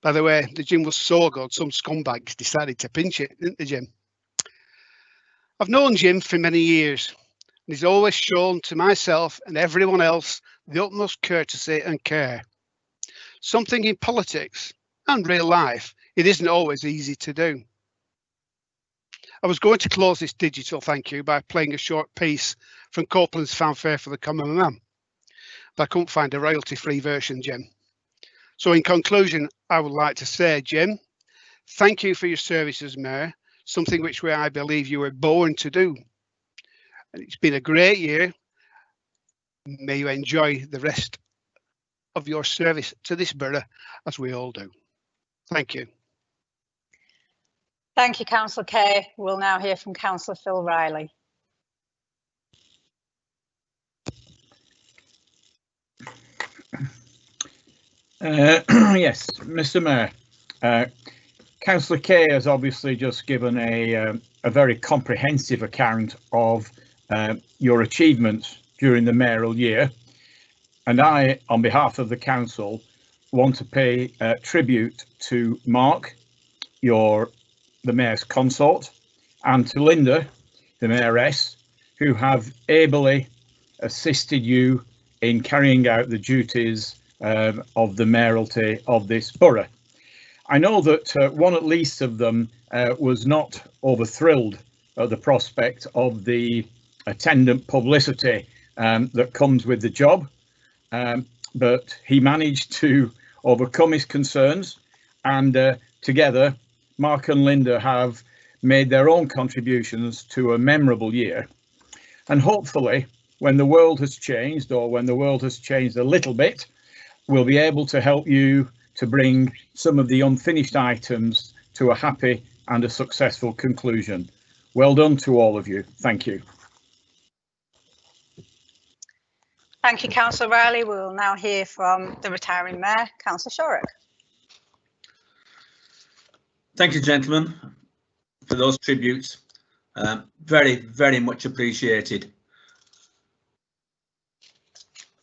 By the way, the gin was so good, some scumbags decided to pinch it, didn't they, Jim? I've known Jim for many years, and he's always shown to myself and everyone else the utmost courtesy and care. Something in politics and real life it isn't always easy to do. I was going to close this digital thank you by playing a short piece from Copeland's Fanfare for the Common Man, but I couldn't find a royalty-free version, Jim. So in conclusion, I would like to say, Jim, thank you for your service as Mayor, something which I believe you were born to do. And it's been a great year. May you enjoy the rest of your service to this borough, as we all do. Thank you. Thank you, Councillor Kay. We'll now hear from Councillor Phil Riley. Yes, Mr. Mayor, Councillor Kay has obviously just given a very comprehensive account of your achievements during the mayoral year, and I, on behalf of the council, want to pay tribute to Mark, the mayor's consort, and to Linda, the mayoress, who have ably assisted you in carrying out the duties of the mayoralty of this borough. I know that one at least of them was not over thrilled at the prospect of the attendant publicity that comes with the job, but he managed to overcome his concerns, and together Mark and Linda have made their own contributions to a memorable year. And hopefully when the world has changed, or when the world has changed a little bit, we'll be able to help you to bring some of the unfinished items to a happy and a successful conclusion. Well done to all of you. Thank you. Thank you, Councillor Riley. We will now hear from the retiring Mayor, Councillor Shorrock. Thank you, gentlemen, for those tributes. Very, very much appreciated.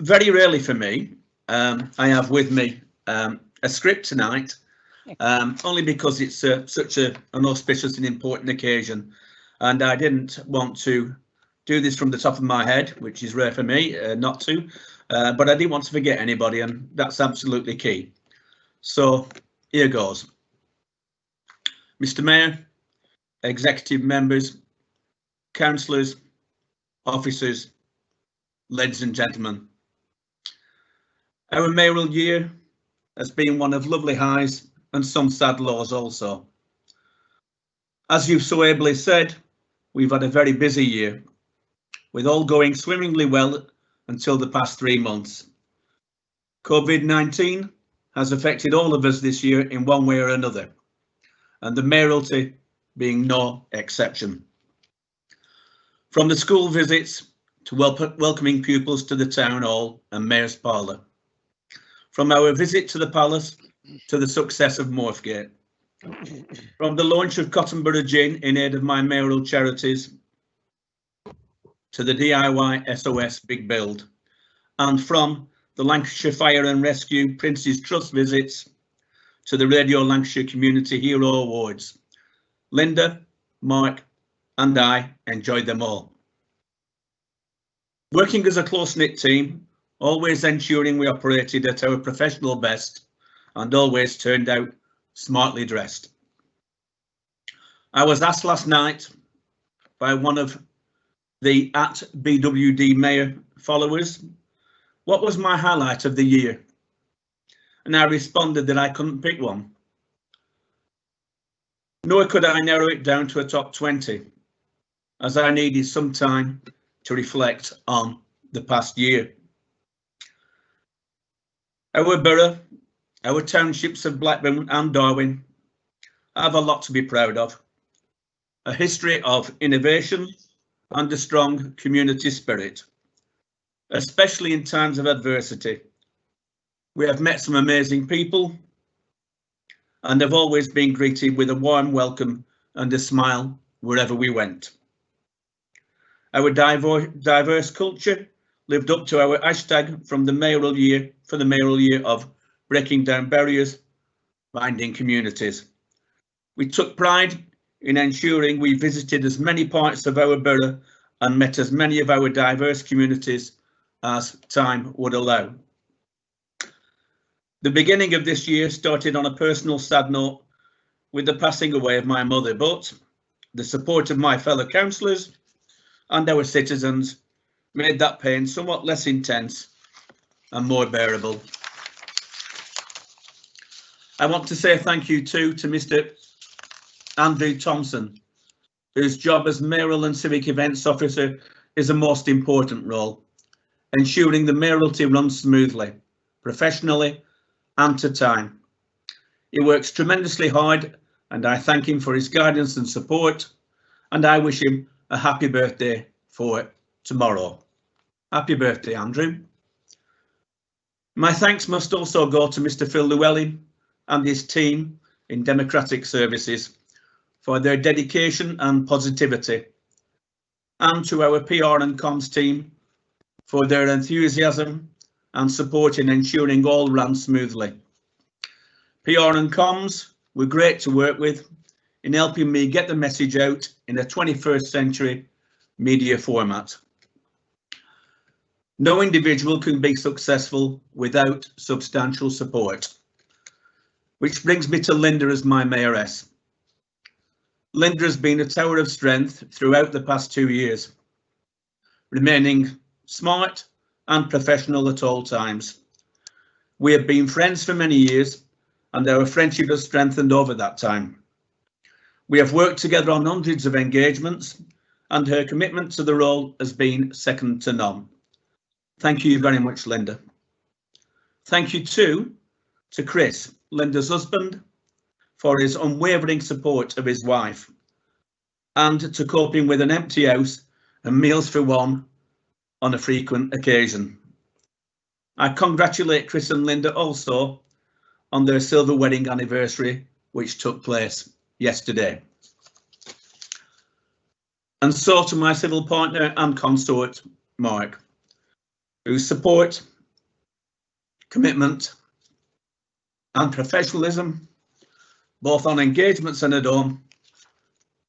Very rarely for me, I have with me a script tonight, only because it's such an auspicious and important occasion, and I didn't want to do this from the top of my head, which is rare for me not to, but I didn't want to forget anybody, and that's absolutely key. So here goes. Mr. Mayor, executive members, councillors, officers, ladies and gentlemen. Our mayoral year has been one of lovely highs and some sad lows also. As you've so ably said, we've had a very busy year, with all going swimmingly well until the past 3 months. COVID-19 has affected all of us this year in one way or another, and the Mayoralty being no exception. From the school visits to welcoming pupils to the town hall and mayor's parlour, from our visit to the palace to the success of Morphgate, from the launch of Cottonborough Gin in aid of my mayoral charities to the DIY SOS Big Build, and from the Lancashire Fire and Rescue Prince's Trust visits to the Radio Lancashire Community Hero Awards. Linda, Mark and I enjoyed them all. Working as a close-knit team, always ensuring we operated at our professional best and always turned out smartly dressed. I was asked last night by one of the @BWD Mayor followers what was my highlight of the year, and I responded that I couldn't pick one. Nor could I narrow it down to a top 20, as I needed some time to reflect on the past year. Our borough, our townships of Blackburn and Darwin have a lot to be proud of. A history of innovation and a strong community spirit, especially in times of adversity. We have met some amazing people and have always been greeted with a warm welcome and a smile wherever we went. Our diverse culture lived up to our hashtag from the mayoral year for the mayoral year of breaking down barriers, binding communities. We took pride in ensuring we visited as many parts of our borough and met as many of our diverse communities as time would allow. The beginning of this year started on a personal sad note with the passing away of my mother, but the support of my fellow councillors and our citizens made that pain somewhat less intense and more bearable. I want to say thank you too to Mr. Andrew Thompson, whose job as Mayoral and Civic Events Officer is a most important role, ensuring the mayoralty runs smoothly, professionally and to time. He works tremendously hard and I thank him for his guidance and support, and I wish him a happy birthday for tomorrow. Happy birthday, Andrew. My thanks must also go to Mr. Phil Llewellyn and his team in Democratic Services for their dedication and positivity, and to our PR and comms team for their enthusiasm and support in ensuring all ran smoothly. PR and comms were great to work with in helping me get the message out in a 21st century media format. No individual can be successful without substantial support, which brings me to Linda as my mayoress. Linda has been a tower of strength throughout the past 2 years, remaining smart and professional at all times. We have been friends for many years and our friendship has strengthened over that time. We have worked together on hundreds of engagements and her commitment to the role has been second to none. Thank you very much, Linda. Thank you too to Chris, Linda's husband, for his unwavering support of his wife and to coping with an empty house and meals for one on a frequent occasion. I congratulate Chris and Linda also on their silver wedding anniversary, which took place yesterday. And so to my civil partner and consort, Mark, whose support, commitment and professionalism, both on engagements and at home,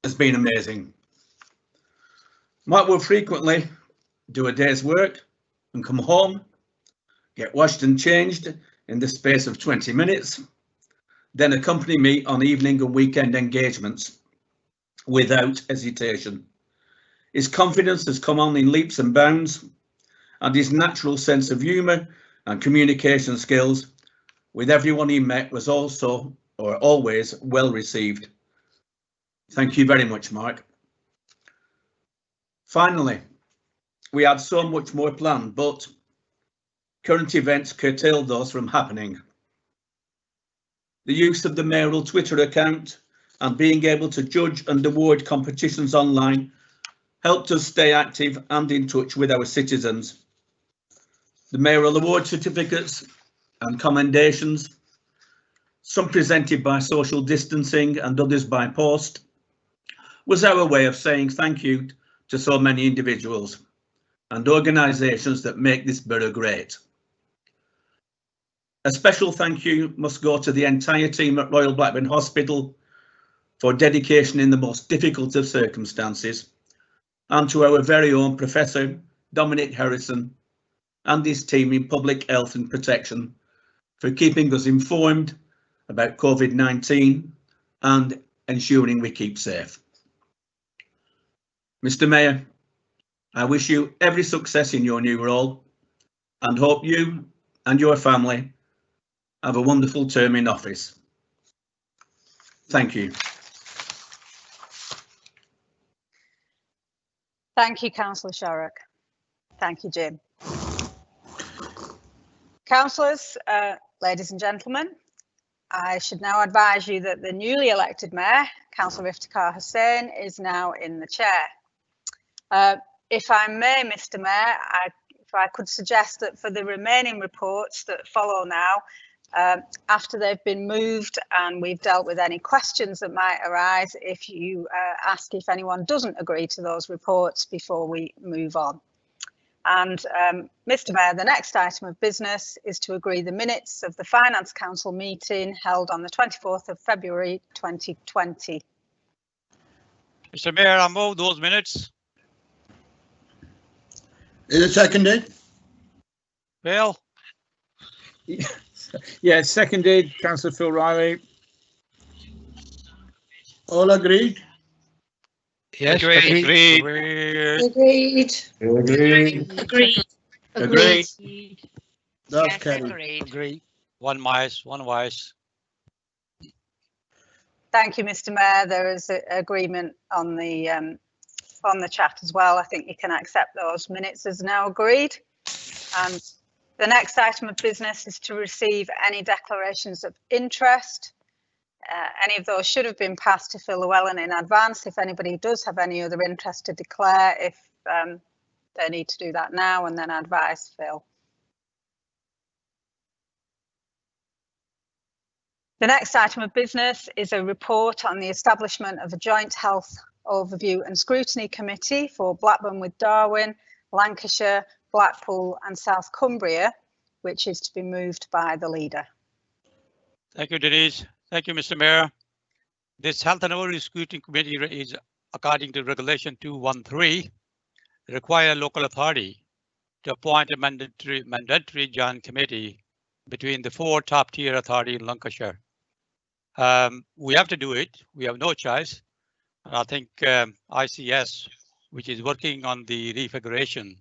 has been amazing. Mark will frequently do a day's work and come home, get washed and changed in the space of 20 minutes, then accompany me on evening and weekend engagements without hesitation. His confidence has come on in leaps and bounds, and his natural sense of humour and communication skills with everyone he met was also or always well received. Thank you very much, Mark. Finally, we had so much more planned, but current events curtailed those from happening. The use of the Mayoral Twitter account and being able to judge and award competitions online helped us stay active and in touch with our citizens. The Mayoral award certificates and commendations, some presented by social distancing and others by post, was our way of saying thank you to so many individuals and organisations that make this borough great. A special thank you must go to the entire team at Royal Blackburn Hospital for dedication in the most difficult of circumstances, and to our very own Professor Dominic Harrison and his team in Public Health and Protection for keeping us informed about COVID-19 and ensuring we keep safe. Mr. Mayor, I wish you every success in your new role and hope you and your family have a wonderful term in office. Thank you. Thank you, Councillor Sharrock. Thank you, Jim. Councillors, ladies and gentlemen, I should now advise you that the newly elected Mayor, Councillor Iftikhar Hussain, is now in the chair. If I may, Mr. Mayor, if I could suggest that for the remaining reports that follow now, after they've been moved and we've dealt with any questions that might arise, if you ask if anyone doesn't agree to those reports before we move on. And Mr. Mayor, the next item of business is to agree the minutes of the Finance Council meeting held on the 24th of February 2020. Mr. Mayor, I move those minutes. Is it seconded? Phil? Yeah, seconded, Councillor Phil Riley. All agreed? Yes, Agreed. Agreed. Agreed. That's Yes, carried. agreed. Agree. One voice. Thank you, Mr. Mayor. There is agreement on the chat as well. I think you can accept those minutes as now agreed. And the next item of business is to receive any declarations of interest. Any of those should have been passed to Phil Llewellyn in advance. If anybody does have any other interest to declare, if they need to do that now, and then advise Phil. The next item of business is a report on the establishment of a joint health overview and scrutiny committee for Blackburn with Darwen, Lancashire, Blackpool and South Cumbria, which is to be moved by the leader. Thank you, Denise. Thank you, Mr. Mayor. This Health and Overview Scrutiny Committee is, according to Regulation 213, require a local authority to appoint a mandatory joint committee between the 4 top tier authorities in Lancashire. We have to do it. We have no choice. And I think ICS, which is working on the refiguration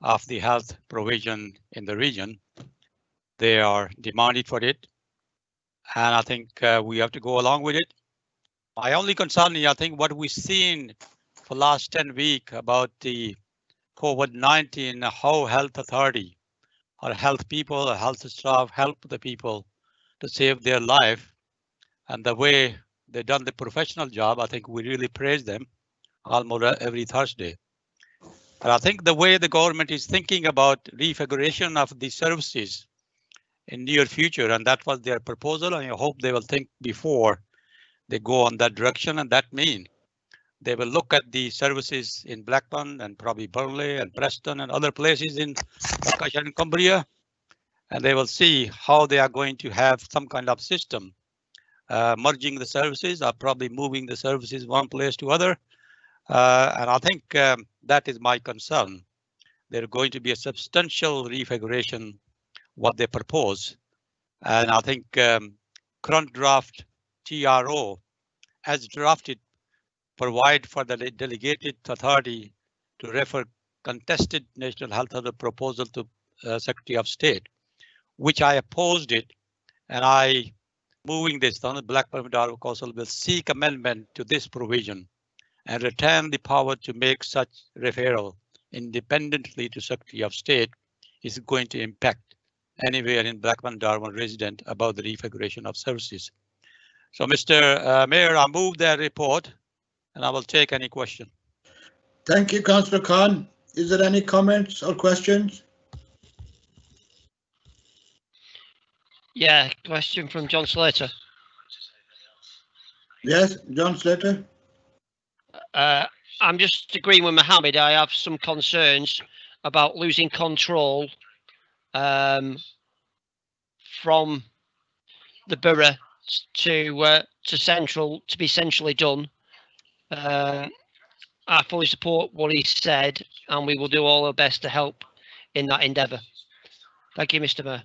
of the health provision in the region, they are demanding for it. And I think we have to go along with it. My only concern is, I think what we've seen for last 10 weeks about the COVID-19, how health authority or health people or health staff help the people to save their life, and the way they've done the professional job, I think we really praise them almost every Thursday. And I think the way the government is thinking about refiguration of the services in near future, and that was their proposal, and I hope they will think before they go on that direction, and that means they will look at the services in Blackburn and probably Burnley and Preston and other places in Lancashire and Cumbria, and they will see how they are going to have some kind of system merging the services or probably moving the services one place to other. And I think that is my concern. There's going to be a substantial refiguration what they propose. And I think current draft TRO as drafted provide for the delegated authority to refer contested national health other proposal to Secretary of State, which I opposed it, and I moving this on the Blackburn Darwen Council will seek amendment to this provision and retain the power to make such referral independently to Secretary of State is going to impact anywhere in Blackburn-Darwen resident about the refiguration of services. So, Mr. Mayor, I move that report, and I will take any question. Thank you, Councillor Khan. Is there any comments or questions? Yeah, question from John Slater. Yes, John Slater. I'm just agreeing with Mohammed. I have some concerns about losing control from the borough to central to be centrally done. I fully support what he said, and we will do all our best to help in that endeavour. Thank you, Mr. Mayor.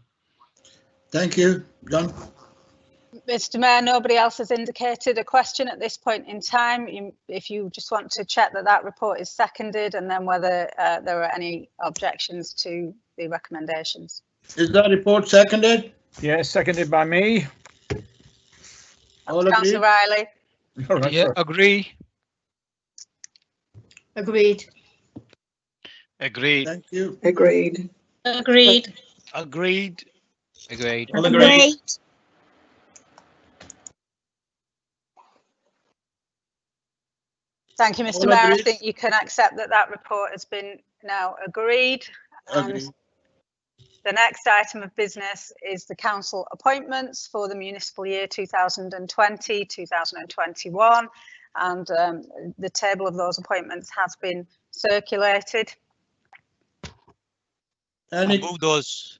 Thank you, John. Mr. Mayor, nobody else has indicated a question at this point in time. If you just want to check that that report is seconded, and then whether there are any objections to the recommendations. Is that report seconded? Yes, seconded by me. All agreed? Councillor Riley. All right, Yeah, sorry. agree. Agreed. Agreed. Thank you. Agreed. Agreed. Agreed. Agreed. All agreed. Thank you, Mr. All Mayor. I agreed. think you can accept that that report has been now agreed. Agreed. And the next item of business is the council appointments for the municipal year 2020-2021. And the table of those appointments has been circulated. I move those.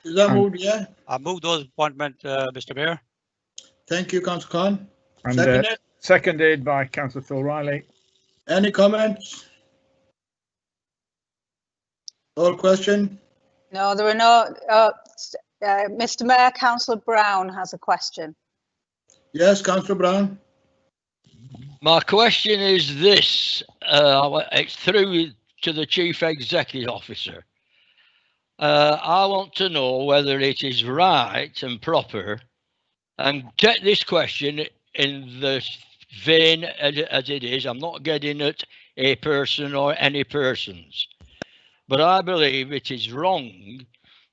Is that moved? Yeah. I move those appointments, Mr. Mayor. Thank you, Councillor Khan. And Seconded. seconded by Councillor Phil Riley. Any comments? Or question? No, there are no. Mr. Mayor, Councillor Brown has a question. Yes, Councillor Brown. My question is this, it's through to the Chief Executive Officer. I want to know whether it is right and proper, and take this question in the vein as it is. I'm not getting at a person or any persons, but I believe it is wrong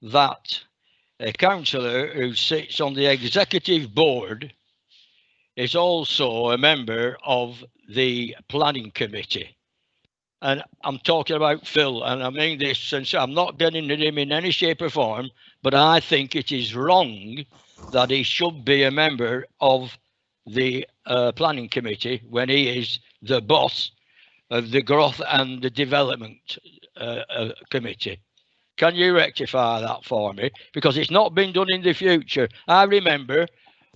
that a councillor who sits on the executive board is also a member of the planning committee. And I'm talking about Phil, and I mean this since I'm not getting at him in any shape or form, but I think it is wrong that he should be a member of the planning committee when he is the boss of the growth and the development committee. Can you rectify that for me? Because it's not been done in the future. I remember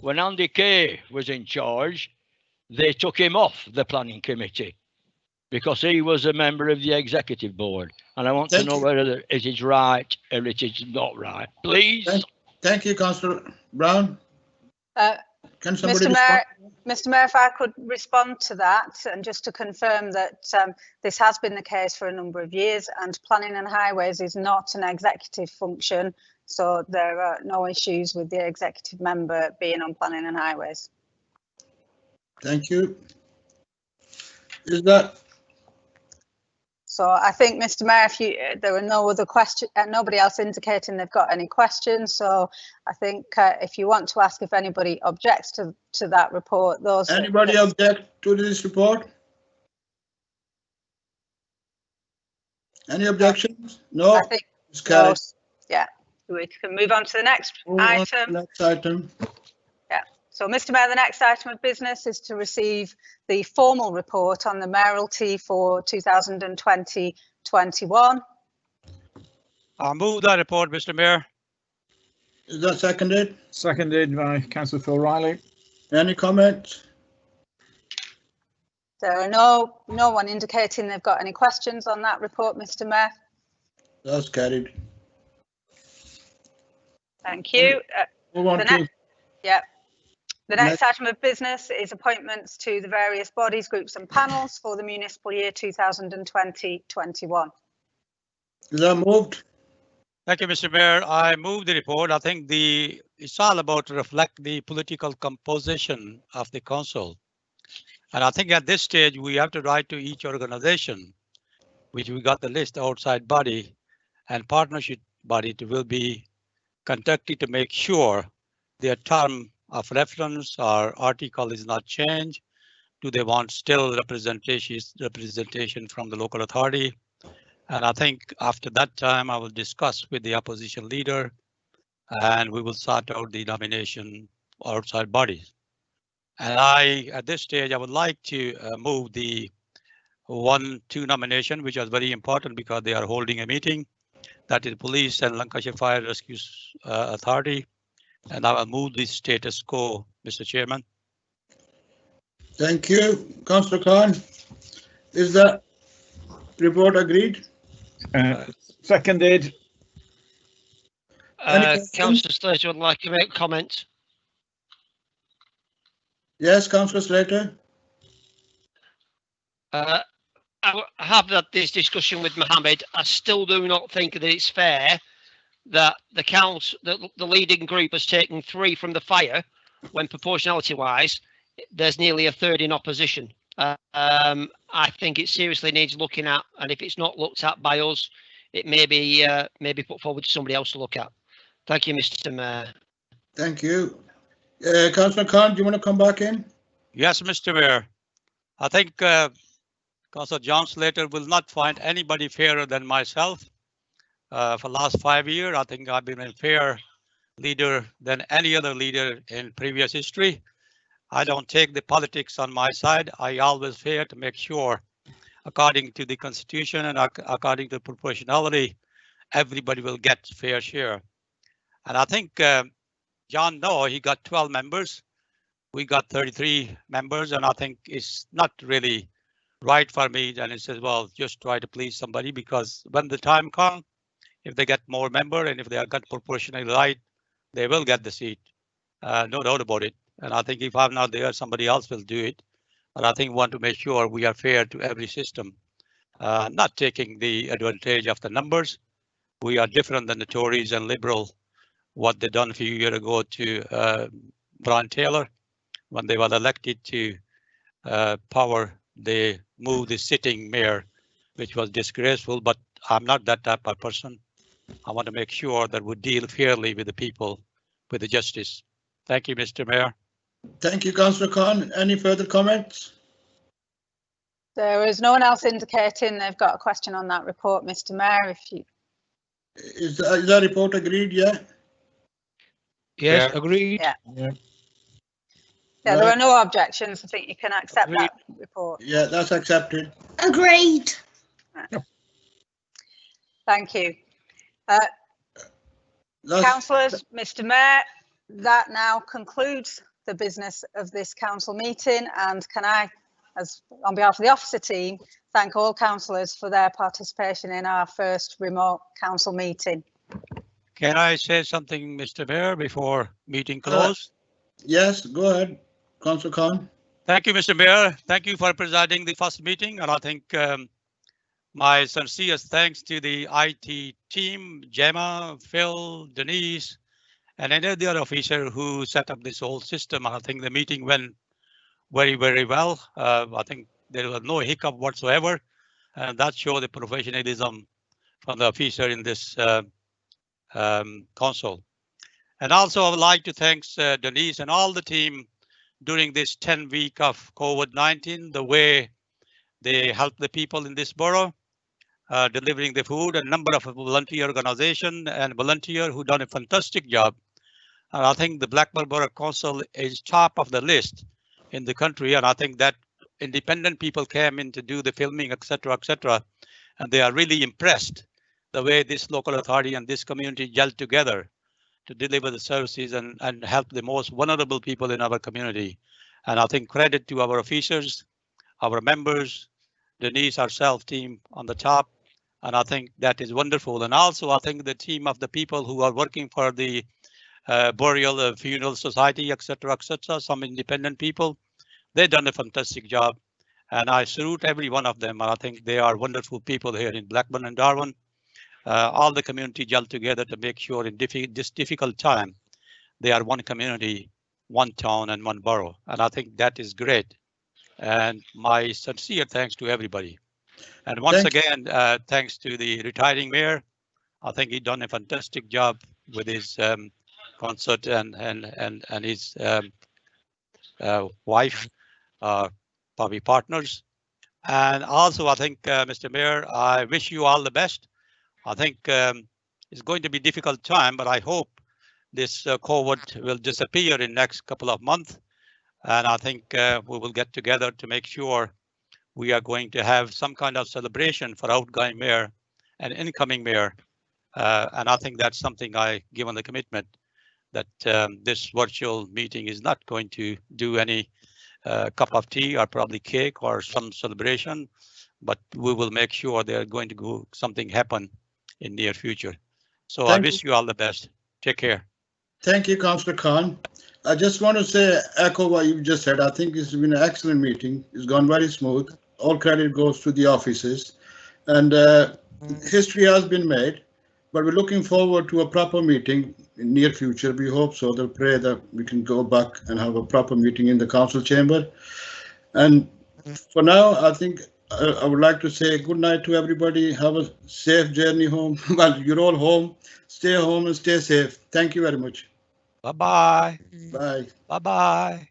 when Andy Kay was in charge, they took him off the planning committee because he was a member of the executive board. And I want to know whether it is right or it is not right. Please. Thank you, Councillor Brown. Can somebody Mr. Mayor, if I could respond to that, and just to confirm that this has been the case for a number of years, and planning and highways is not an executive function, so there are no issues with the executive member being on planning and highways. Thank you. Is that? So I think, Mr. Mayor, if there are no other questions, nobody else indicating they've got any questions. So I think if you want to ask if anybody objects to that report, those. Anybody object to this report? Any objections? No. I think it's carried. Yeah, we can move on to the next item. Next item. Yeah. So, Mr. Mayor, the next item of business is to receive the formal report on the mayoralty for 2020-21. I move that report, Mr. Mayor. Is that seconded? Seconded by Councillor Phil Riley. Any comments? There are no one indicating they've got any questions on that report, Mr. Mayor. That's carried. Thank you. Move on to. Yeah. The next item of business is appointments to the various bodies, groups and panels for the municipal year 2020-21. Is that moved? Thank you, Mr. Mayor. I move the report. I think it's all about to reflect the political composition of the council. And I think at this stage, we have to write to each organization, which we got the list, outside body and partnership body will be conducted to make sure their term of reference or article is not changed. Do they want still representation from the local authority? And I think after that time, I will discuss with the opposition leader and we will sort out the nomination outside bodies. And at this stage, I would like to move the 1-2 nomination, which is very important because they are holding a meeting. That is Police and Lancashire Fire Rescue Authority. And I will move the status quo, Mr. Chairman. Thank you, Councillor Khan. Is that report agreed? Seconded. Councillor Slater would like to make comment. Yes, Councillor Slater. I have had this discussion with Mohammed. I still do not think that it's fair that the council, the leading group has taken 3 from the fire, when proportionality wise, there's nearly a third in opposition. I think it seriously needs looking at, and if it's not looked at by us, it may be put forward to somebody else to look at. Thank you, Mr. Mayor. Thank you. Councillor Khan, do you want to come back in? Yes, Mr. Mayor. I think Councillor John Slater will not find anybody fairer than myself. For the last 5 years, I think I've been a fair leader than any other leader in previous history. I don't take the politics on my side. I always fair to make sure, according to the Constitution and according to proportionality, everybody will get fair share. And I think John, he got 12 members. We got 33 members, and I think it's not really right for me. And it says, well, just try to please somebody, because when the time comes, if they get more members and if they are got proportionally right, they will get the seat. No doubt about it. And I think if I'm not there, somebody else will do it. But I think we want to make sure we are fair to every system, not taking the advantage of the numbers. We are different than the Tories and Liberal, what they done a few years ago to Brian Taylor. When they were elected to power, they moved the sitting mayor, which was disgraceful, but I'm not that type of person. I want to make sure that we deal fairly with the people, with the justice. Thank you, Mr. Mayor. Thank you, Councillor Khan. Any further comments? There is no one else indicating they've got a question on that report, Mr. Mayor. If you is that report agreed? Yeah. Yes, agreed. Yeah. Yeah. Yeah, there are no objections. I think you can accept that report. Yeah, that's accepted. Agreed. Thank you. Councillors, Mr. Mayor, that now concludes the business of this council meeting, and can I, as on behalf of the officer team, thank all councillors for their participation in our first remote council meeting. Can I say something, Mr. Mayor, before meeting close? Yes, go ahead, Councillor Khan. Thank you, Mr. Mayor. Thank you for presiding the first meeting, and I think my sincere thanks to the IT team, Gemma, Phil, Denise, and any other officer who set up this whole system. I think the meeting went very, very well. I think there was no hiccup whatsoever, and that showed the professionalism from the officer in this council. And also I would like to thank Denise and all the team during this 10 week of COVID-19, the way they helped the people in this borough, delivering the food, a number of volunteer organizations and volunteer who done a fantastic job. And I think the Blackburn Borough Council is top of the list in the country. And I think that independent people came in to do the filming, etc., and they are really impressed the way this local authority and this community gelled together to deliver the services and help the most vulnerable people in our community. And I think credit to our officers, our members, Denise, ourselves team on the top. And I think that is wonderful. And also I think the team of the people who are working for the burial funeral society, etc., some independent people, they've done a fantastic job. And I salute every one of them. And I think they are wonderful people here in Blackburn and Darwin. All the community gel together to make sure in this difficult time, they are one community, one town and one borough. And I think that is great. And my sincere thanks to everybody. And once again, thanks to the retiring mayor. I think he done a fantastic job with his concert and his wife, probably partners. And also, I think, Mr. Mayor, I wish you all the best. I think it's going to be a difficult time, but I hope this COVID will disappear in next couple of months. And I think we will get together to make sure we are going to have some kind of celebration for outgoing mayor and incoming mayor. And I think that's something I give on the commitment that this virtual meeting is not going to do any cup of tea or probably cake or some celebration, but we will make sure they're going to go something happen in near future. So I wish you all the best. Take care. Thank you, Councillor Khan. I just want to say, echo what you just said. I think it's been an excellent meeting. It's gone very smooth. All credit goes to the offices, and history has been made, but we're looking forward to a proper meeting in near future. We hope so. They'll pray that we can go back and have a proper meeting in the council chamber. And for now, I think I would like to say good night to everybody. Have a safe journey home. Well, you're all home. Stay home and stay safe. Thank you very much. Bye-bye. Bye. Bye-bye.